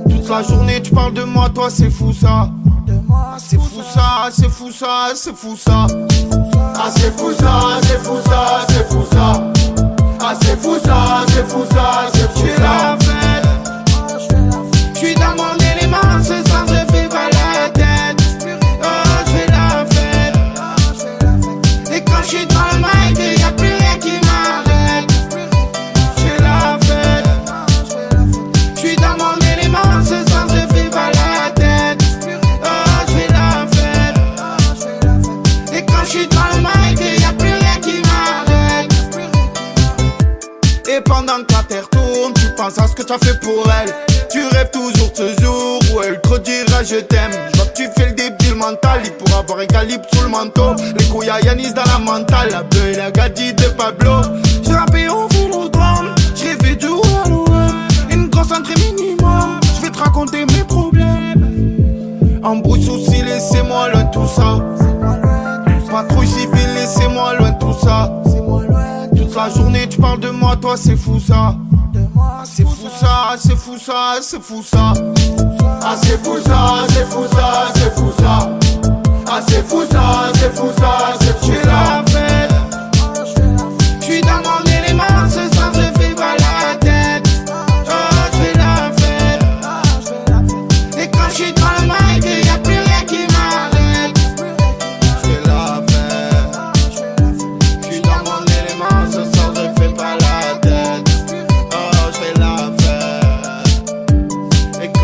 Toute la journée tu parles de moi, toi c'est fou ça. C'est fou ça, c'est fou ça, c'est fou ça. Ah c'est fou ça, c'est fou ça, c'est fou ça. Ah c'est fou ça, c'est fou ça, c'est fou ça. J'suis dans mon élément, ce soir je fais pas la tête. Oh j'fais la fête. Et quand j'suis dans le mic, y'a plus rien qui m'arrête. J'fais la fête. J'suis dans mon élément, ce soir je fais pas la tête. Oh j'fais la fête. Et quand j'suis dans le mic, y'a plus rien qui m'arrête. Et pendant que la terre tourne, tu penses à ce que t'as fait pour elle. Tu rêves toujours de ce jour où elle te dira je t'aime. Je vois que tu fais le débile mental, il pourra avoir un calibre sous le manteau. Les couilles à Yanis dans la mentale, la beuh et la gadie de Pablo. J'ai rappé au vélodrome, j'ai rêvé du Halloween. Une grosse entrée minimum, je vais te raconter mes problèmes. Embrouille souci, laissez-moi loin tout ça. Patrouille civile, laissez-moi loin tout ça. Toute la journée tu parles de moi, toi c'est fou ça. C'est fou ça, c'est fou ça, c'est fou ça. Ah c'est fou ça, c'est fou ça, c'est fou ça. Ah c'est fou ça, c'est fou ça, c'est fou ça. J'suis dans mon élément, ce soir je fais pas la tête. Oh j'fais la fête. Et quand j'suis dans le mic, y'a plus rien qui m'arrête. J'fais la fête. J'suis dans mon élément, ce soir je fais pas la tête.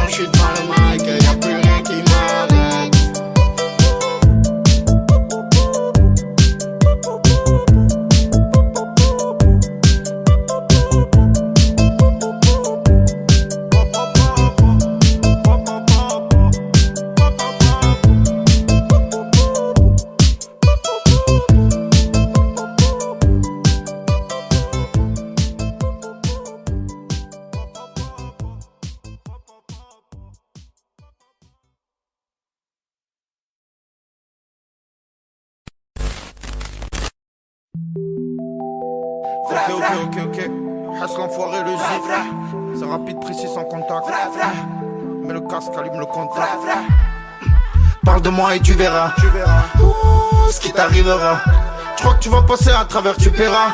J'suis devant le mic, y'a plus rien qui m'arrête. Ok. Hasse l'enfoiré, le gifle. C'est rapide, précis, sans contact. Mais le casque allume le contact. Parle de moi et tu verras. Ouh, ce qui t'arrivera. Tu crois que tu vas passer à travers, tu paieras.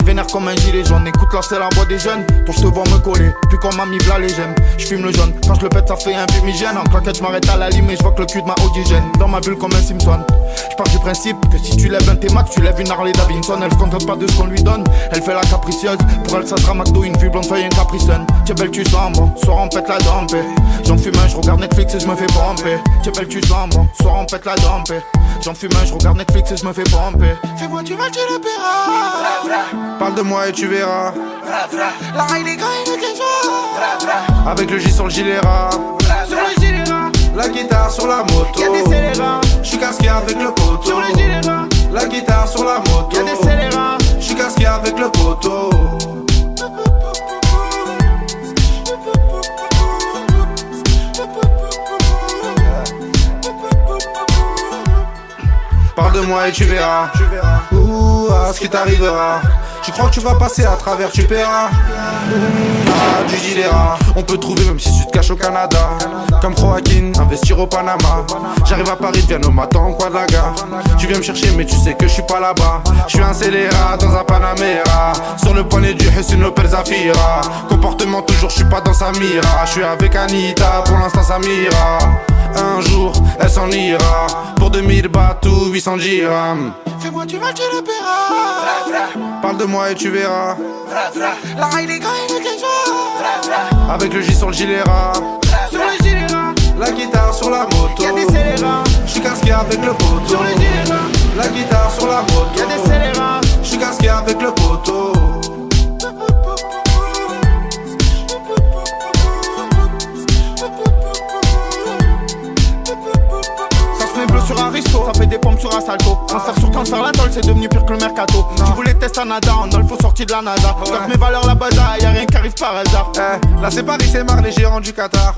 Vénère comme un gilet jaune, écoute là c'est la voix des jeunes. Toi je te vois me coller, plus comme mamie v'là les j'aime. J'fume le jaune, quand je le pète ça fait un fumigène. En claquette je m'arrête à la lime et je vois que le cul de ma odigène. Dans ma bulle comme un Simpson. Je pars du principe que si tu lèves un T-Max, tu lèves une Harley Davidson. Elle se contente pas de ce qu'on lui donne, elle fait la capricieuse. Pour elle ça sera McDo, une vue blonde feuille, un capricène. T'es belle tu sens bon, soir on pète la dompe. J'en fume un, je regarde Netflix et je me fais pomper. T'es belle tu sens bon, soir on pète la dompe. J'en fume un, je regarde Netflix et je me fais pomper. Fais-moi du mal, tu le paieras. Parle de moi et tu verras. La raille des gars et le quelque. Avec le J sur le gilet rare. Sur le gilet rare. La guitare sur la moto. Y'a des scélérats. J'suis casqué avec le poteau. Sur le gilet rare. La guitare sur la moto. Y'a des scélérats. J'suis casqué avec le poteau. Parle de moi et tu verras. Ouh, ce qui t'arrivera. Tu crois que tu vas passer à travers, tu paieras. Ah, du gilet rare. On peut trouver même si tu te caches au Canada. Comme Joaquin, investir au Panama. J'arrive à Paris, viens au matin en coin de la gare. Tu viens me chercher mais tu sais que je suis pas là-bas. Je suis un scélérat dans un Panamera. Sur le poignet du Hussein Lopez Zafira. Comportement toujours, je suis pas dans sa mira. Je suis avec Anita, pour l'instant ça m'ira. Un jour, elle s'en ira. Pour 2000 bahts ou 800 dirhams. Fais-moi du mal, tu le paieras. Parle de moi et tu verras. La raille des gars et le quelque. Avec le J sur le gilet rare. Sur le gilet rare. La guitare sur la moto. Y'a des avec le poteau. Sur les délires, la guitare sur la moto. Y'a des scélérats, j'suis casqué avec le poteau. Bleu sur Aristo, ça fait des pompes sur Assalto. Transfert sur transfert, la tôle c'est devenu pire que le mercato. Tu voulais tester un nada, en all faut sortir de la NASA. J'garde mes valeurs la bada, y'a rien qui arrive par hasard. Là c'est Paris, c'est marre les gérants du Qatar.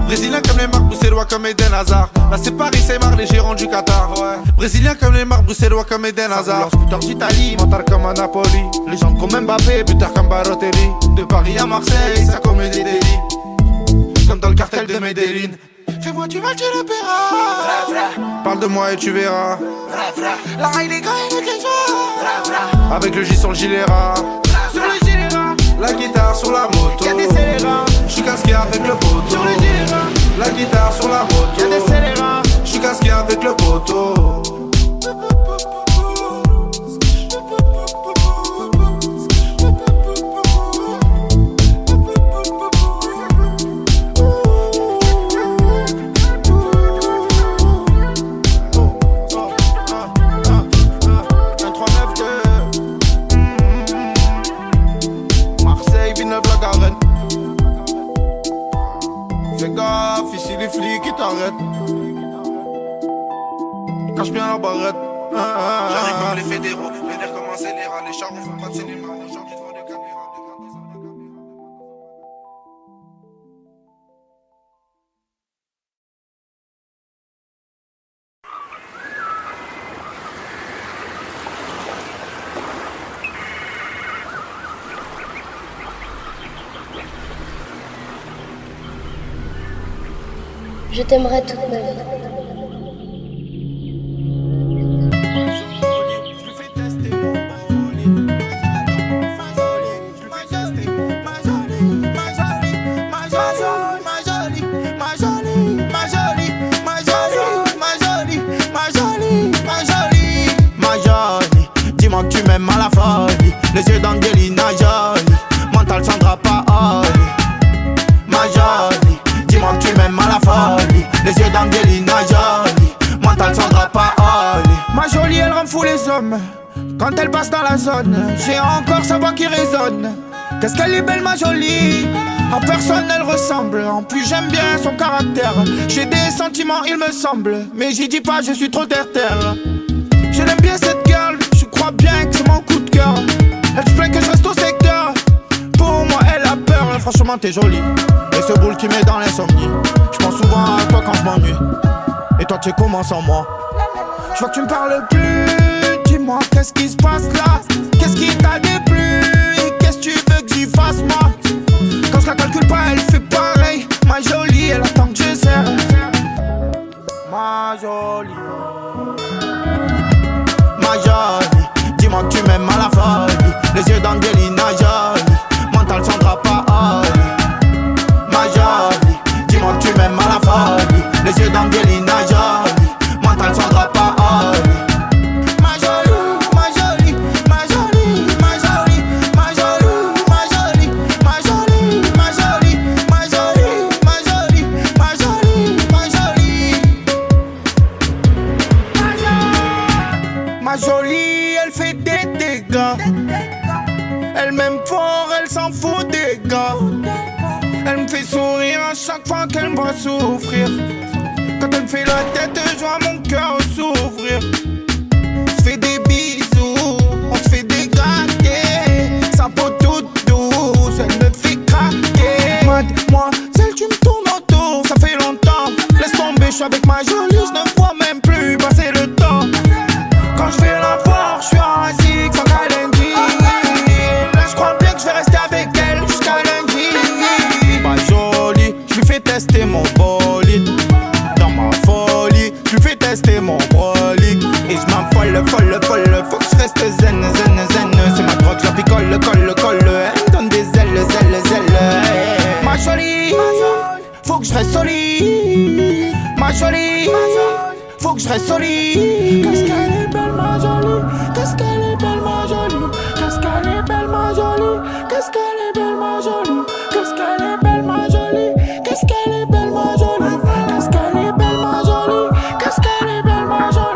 Brésiliens comme les marques, bruxellois comme Eden Hazard. Là c'est Paris, c'est marre les gérants du Qatar. Brésiliens comme les marques, bruxellois comme Eden Hazard. Scooter d'Italie, mental comme un Napoli. Légende comme Mbappé, buteur comme Balotelli. de Paris à Marseille, ça commet des délits. Comme dans le cartel de Medellin. Fais-moi du mal, tu le paieras. Parle de moi et tu verras. La raille des gars et le quelque avec le J sur le gilet ras. Sur le gilet ras, la guitare sur la moto. y'a des scélérats. J'suis casqué avec le poteau. Sur le gilet ras, la guitare sur la moto. y'a des scélérats. J'suis casqué avec le poteau. Fais gaffe, ici les flics qui t'arrêtent. Cache bien la barrette. J'arrive par les fédéraux, les nerfs comme un scélérat. Les charros font pas de cinéma, aujourd'hui devant les caméras. Je t'aimerai toute ma vie. Dis-moi que tu m'aimes à la folie. Les yeux d'Angelina Jolie. Mental Sandra Paoli. Ma jolie, dis-moi que tu m'aimes à la folie. Les yeux d'Angelina Jolie. Mental Sandra Paoli. Ma jolie, elle rend fou les hommes quand elle passe dans la zone. J'ai encore sa voix qui résonne. Qu'est-ce qu'elle est belle ma jolie. À personne elle ressemble. En plus j'aime bien son caractère. J'ai des sentiments il me semble. Mais j'y dis pas je suis trop terre-terre. Je l'aime bien cette girl. Je crois bien que c'est mon coup de cœur. Elle se plaint que je reste au secteur. Pour moi elle a peur. Franchement t'es jolie. Et ce boule qui met dans l'insomnie. Je pense souvent à toi quand je m'ennuie. Et toi tu es comment sans moi. Je vois que tu me parles plus. Dis-moi qu'est-ce qui se passe là. Qu'est-ce qui t'a déplu. Et qu'est-ce que tu veux que j'y fasse moi. Quand je la calcule pas elle fait pareil. Ma jolie elle attend que je serre. Ma jolie. Ma jolie, dis-moi que tu m'aimes à la folie. Les yeux d'Angelina Jolie. Mental Sandra Paoli. Ma jolie, dis-moi que tu m'aimes à la folie. Les yeux d'Angelina Jolie. Mental Sandra Paoli. Ma jolie, ma jolie, ma jolie, ma jolie, ma jolie, ma jolie, ma jolie, ma jolie, ma jolie, ma jolie, ma jolie, ma jolie. Ma jolie, elle fait des dégâts. Elle m'aime fort, elle s'en fout des gars. Elle me fait sourire à chaque fois qu'elle me voit souffrir. Quand elle me fait la tête, je vois mon cœur s'ouvrir. On se fait des bisous, on se fait des gâtés. Sa peau toute douce, elle me fait craquer. Mademoiselle, tu me tournes autour, ça fait longtemps. Laisse tomber, je suis avec ma jolie, je ne vois même plus passer le temps. Quand je fais la voir, je suis assis sans lundi. Là je crois bien que je vais rester avec elle jusqu'à lundi. Ma jolie, je lui fais tester mon bolide. Dans ma folie, je lui fais tester mon brolic. Et je m'affole, folle, faut que je reste zen. C'est ma drogue, je la picole, colle. Elle me donne des ailes. Ma jolie, faut que je reste solide. Ma jolie, faut que je reste solide. Qu'est-ce qu'elle est belle ma jolie. Qu'est-ce qu'elle est belle ma jolie. Qu'est-ce qu'elle est belle ma jolie. Qu'est-ce qu'elle est belle ma jolie. Qu'est-ce qu'elle est belle ma jolie. Qu'est-ce qu'elle est belle ma jolie. Qu'est-ce qu'elle est belle ma jolie. Qu'est-ce qu'elle est belle ma jolie.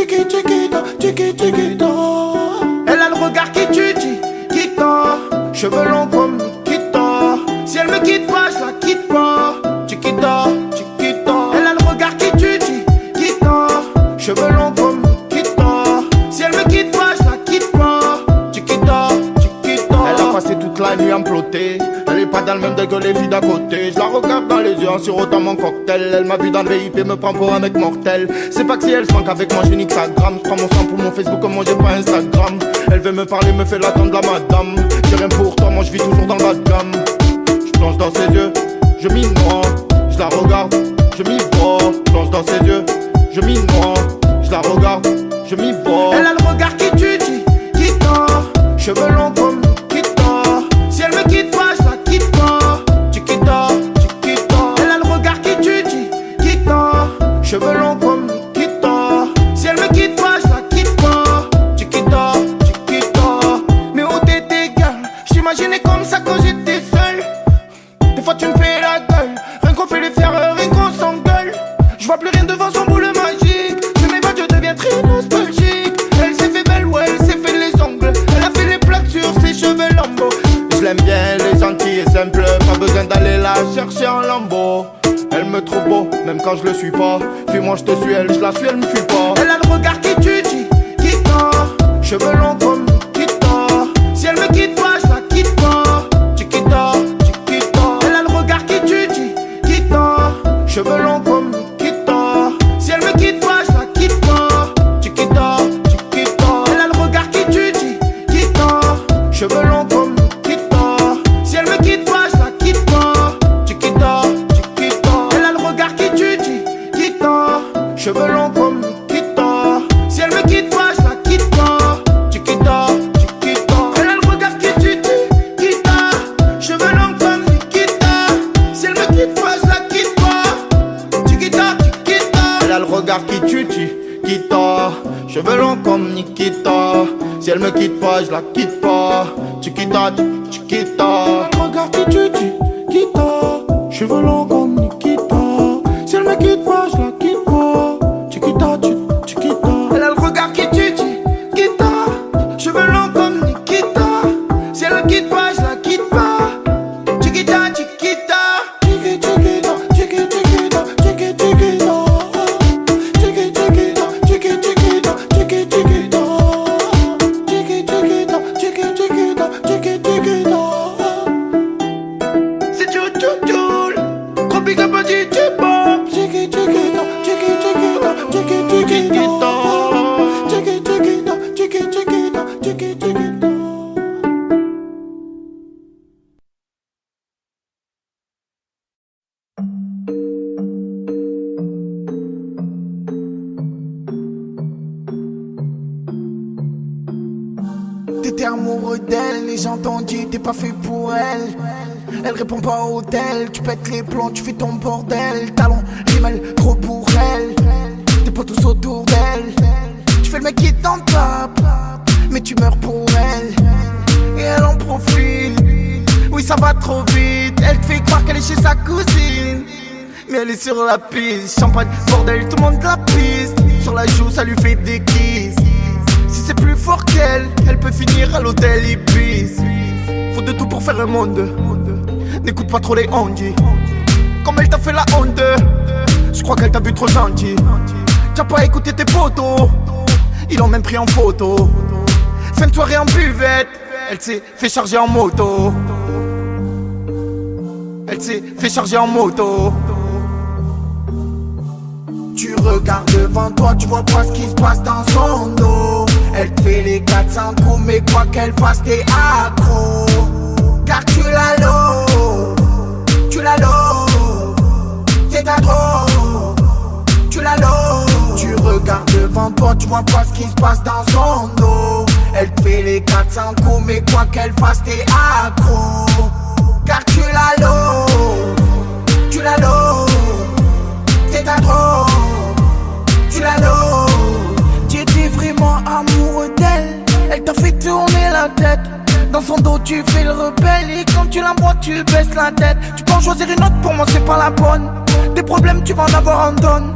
chiquita. Elle a le regard qui tue, chiquita. Cheveux longs comme Nikita. Si elle me quitte pas, je la quitte pas. Chiquita, chiquita. Elle a le regard qui tue, chiquita. Cheveux longs comme Nikita. Si elle me quitte pas, je la quitte pas. Chiquita, chiquita. Elle a passé toute la nuit à me plotter. Elle est pas dans le même degré que les filles d'à côté. Je la regarde dans les yeux en sirotant mon cocktail. Elle m'a vu dans le VIP, me prend pour un mec mortel. C'est pas que si elle se manque avec moi, je nique sa gramme. Je prends mon sang pour mon Facebook, comme moi j'ai pas Instagram. Elle veut me parler, me fait l'attendre la madame. J'ai rien pour toi, moi je vis toujours dans le bas de gamme. Je plonge dans ses yeux, je m'y noie. Je la regarde, je m'y vois. Je plonge dans ses yeux, je m'y noie. Je la regarde, je m'y vois. Elle a le regard qui tue, chiquita. Cheveux longs comme Nikita. Si elle me quitte pas, je la quitte pas. Chiquita, chiquita. Elle a le regard qui tue, chiquita. Cheveux longs comme Nikita. Si elle me quitte pas, je la quitte pas. Chiquita, chiquita. Mais où t'étais, gueule? J'imaginais comme ça quand j'étais seul. Des fois tu me fais la gueule. Rien qu'on fait les faire, rien qu'on s'engueule. Je vois plus rien devant son boule magique. Je m'évade, je deviens très nostalgique. Elle s'est fait belle, ouais, elle s'est fait les ongles. Elle a fait les plaques sur ses cheveux lambeaux. Je l'aime bien, elle est gentille et simple. Pas besoin d'aller la chercher en lambeau. Elle me trouve beau, même quand je le suis pas. Fuis-moi, je te suis, elle, je la suis, elle me fuit pas. Elle a le regard qui tue, chiquita. Cheveux longs comme Nikita. Si elle me quitte pas, je la quitte pas. Chiquita, chiquita. Elle a le regard qui tue, chiquita. Cheveux longs comme Nikita. Si elle me quitte pas, je la quitte pas. Chiquita, chiquita. Elle a le regard qui tue, chiquita. Cheveux longs comme Nikita. Si elle me quitte pas, je la quitte pas. Chiquita, chiquita. Elle a le regard qui tue, chiquita. Cheveux longs comme Nikita. Si elle me quitte pas, je la quitte pas. Chiquita, chiquita. Elle a le regard qui tue, chiquita. Cheveux longs comme Nikita. Si elle me quitte pas, je la quitte pas. Chiquita, chiquita. Elle a le regard qui tue, chiquita. Cheveux longs comme Nikita. Si elle me quitte pas, je la quitte pas. Chiquita, chiquita. Elle a le regard qui tue, chiquita. Cheveux longs comme Nikita. Si elle me quitte pas, je la quitte pas. Chiquita, chiquita. Elle a le regard qui tue, chiquita. Cheveux longs comme Nikita. Si elle me quitte pas, je la quitte pas. Chiquita, chiquita. Chiquita, chiquita, chiquita, chiquita, chiquita, chiquita, chiquita, chiquita. C'est tchou tchou tchou. Gros big up à DJ Bob. Chiquita, chiquita, chiquita, chiquita, chiquita. T'étais amoureux d'elle et j'ai entendu t'es pas fait pour elle. Elle répond pas au tel, tu pètes les plombs, tu fais ton bordel. Talon, rimel, trop pour elle. T'es pas tous autour d'elle. Tu fais le mec qui t'en tape, mais tu meurs pour elle. Et elle en profite, oui ça va trop vite. Elle te fait croire qu'elle est chez sa cousine, mais elle est sur la piste. Champagne, bordel, tout le monde la piste. Sur la joue, ça lui fait des kisses. Si c'est plus fort qu'elle, elle peut finir à l'hôtel Ibis. Faut de tout pour faire un monde. N'écoute pas trop les ondis. Comme elle t'a fait la honte, je crois qu'elle t'a vu trop gentil. T'as pas écouté tes potos, ils l'ont même pris en photo. Fin de soirée en buvette, elle s'est fait charger en moto. Elle s'est fait charger en moto. Tu regardes devant toi, tu vois pas ce qui se passe dans son dos. Elle te fait les 400 coups, mais quoi qu'elle fasse, t'es accro. Car tu la loues, tu la loues. C'est ta drogue, tu la loues. Tu regardes devant toi, tu vois pas ce qui se passe dans son dos. Elle te fait les 400 coups, mais quoi qu'elle fasse, t'es accro. Car tu la loues, tu la loues. C'est ta drogue, tu la loues. Tu étais vraiment amoureux d'elle, elle t'a fait tourner la tête. Dans son dos tu fais le rebelle et quand tu la vois tu baisses la tête. Tu peux en choisir une autre, pour moi c'est pas la bonne. Des problèmes tu vas en avoir en tonne.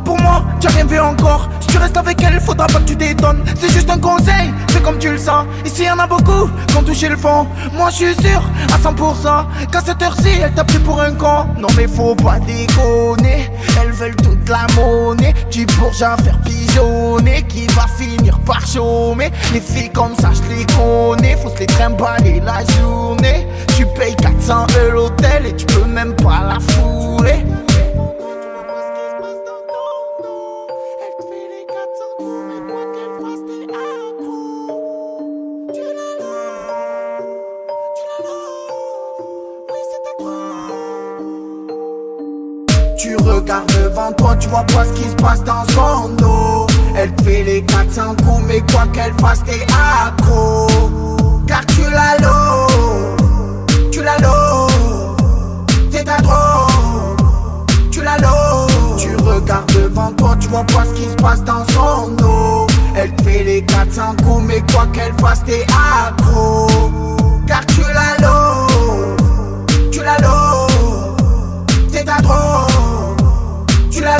Pour moi moi, tu as rien vu encore. Si tu restes avec elle, faudra pas que tu t'étonnes. C'est juste un conseil, fais comme tu le sens. Ici y'en a beaucoup qui ont touché le fond. Moi je suis sûr à 100% qu'à cette heure-ci elle t'a pris pour un con. Non mais faut pas déconner, elles veulent toute la monnaie. Du bourgeois faire pigeonner qui va finir par chômer. Les filles comme ça je les connais, faut se les trimballer la journée. Tu payes 400 € l'hôtel et tu peux même pas la fourrer. Tu regardes devant toi, tu vois pas ce qui se passe dans son dos. Elle te fait les 400 coups, mais quoi qu'elle fasse, t'es accro. Car tu la c'est ta drogue. Tu la tu regardes devant toi, tu vois pas ce qui se passe dans son dos. Elle te fait les 400 coups, mais quoi qu'elle fasse, t'es accro. Car tu la c'est ta drogue. Tu la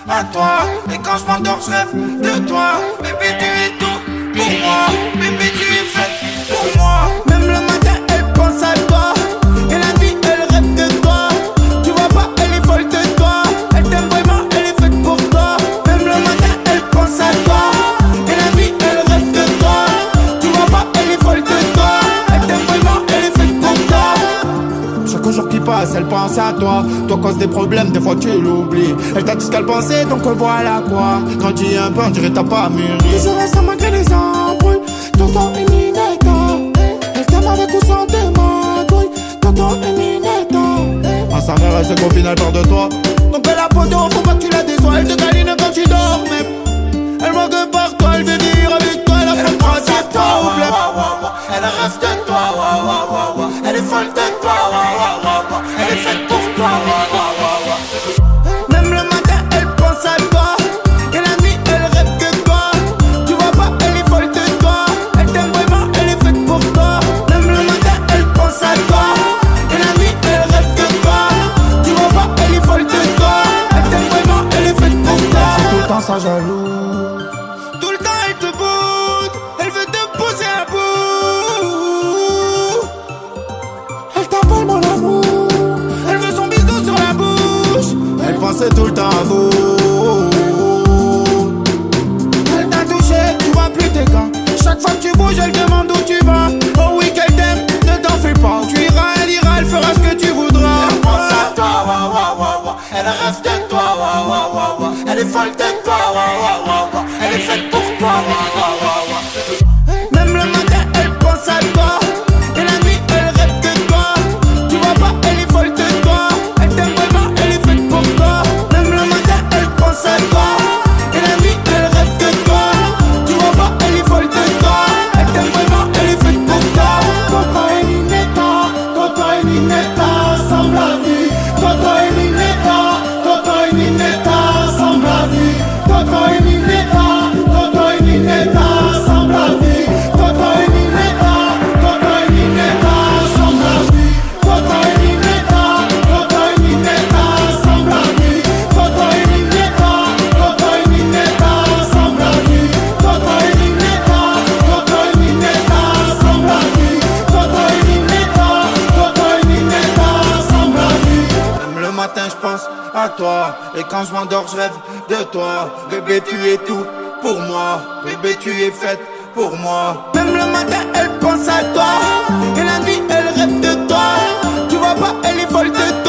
à toi. Et quand je m'endors, je rêve de toi. Bébé, tu es tout pour moi. Bébé, tu es faite pour moi. Même le matin, elle pense à toi. Et la nuit, elle rêve de toi. Tu vois pas, elle est folle de toi. Elle t'aime vraiment, elle est faite pour toi. Même le matin, elle pense à toi. Et la nuit, elle rêve de toi. Tu vois pas, elle est folle de toi. Elle t'aime vraiment, elle est faite pour toi. Chaque jour qui passe, elle pense à toi. Toi cause des problèmes, des fois tu l'oublies. Elle t'a dit ce qu'elle pensait, donc voilà quoi. Grandis un peu, on dirait t'as pas mûri. Toujours reste malgré les embrouilles. Tonton et Ninetta. Elle t'aime avec ou sans tes magouilles. Tonton et Ninetta. À sa mère, elle se copine, elle peur de toi. Donc elle a poteau, faut pas que tu la déçois. Elle te câline quand tu dors même. Elle manque par toi, elle veut vivre avec toi. Elle a fait croire c'est toi problème. Elle rêve de toi, elle est folle de toi, elle est faite pour toi. Même le matin, elle pense à toi. Et la nuit, elle rêve de toi. Tu vois pas, elle est folle de toi. Elle t'aime vraiment, elle est faite pour toi. Même le matin, elle pense à toi. Et la nuit, elle rêve de toi. Tu vois pas, elle est folle de toi. Elle t'aime vraiment, elle est faite pour toi. C'est tout le temps ça jaloux. Tout le temps, elle te boude. Elle veut te pousser à bout. Elle t'appelle mon amour. Elle veut son bisou sur la bouche. Elle pensait tout le temps à vous. Elle t'a touché, tu vois plus tes gants. Chaque fois que tu bouges, elle demande où tu vas. Oh oui, qu'elle t'aime, ne t'en fais pas. Tu iras, elle fera ce que tu voudras. Elle pense à toi, elle rêve de toi, elle est folle de toi, elle est faite pour toi. Même le matin, elle pense à toi. Et la nuit, elle rêve de toi. Tu vois pas, elle est folle de toi. Elle t'aime vraiment, elle est faite pour toi. Même le matin, elle pense à toi. Et la nuit, elle rêve de toi. Tu vois pas, elle est folle de toi. Elle t'aime vraiment, elle est faite pour toi. Toto et Ninetta, semble la vie. Toto et Ninetta, semble la vie. Toto et Ninetta, semble la vie. Toto et Ninetta, semble la vie. Toto et Ninetta, semble la vie. Toto et Ninetta, semble la vie. Toto et Ninetta, semble la vie. Toto et Ninetta, semble la vie. Même le matin je pense à toi. Et quand je m'endors je rêve de toi. Bébé tu es tout pour moi. Bébé, tu es faite pour moi. Même le matin, elle pense à toi. Et la nuit, elle rêve de toi. Tu vois pas, elle est folle de toi.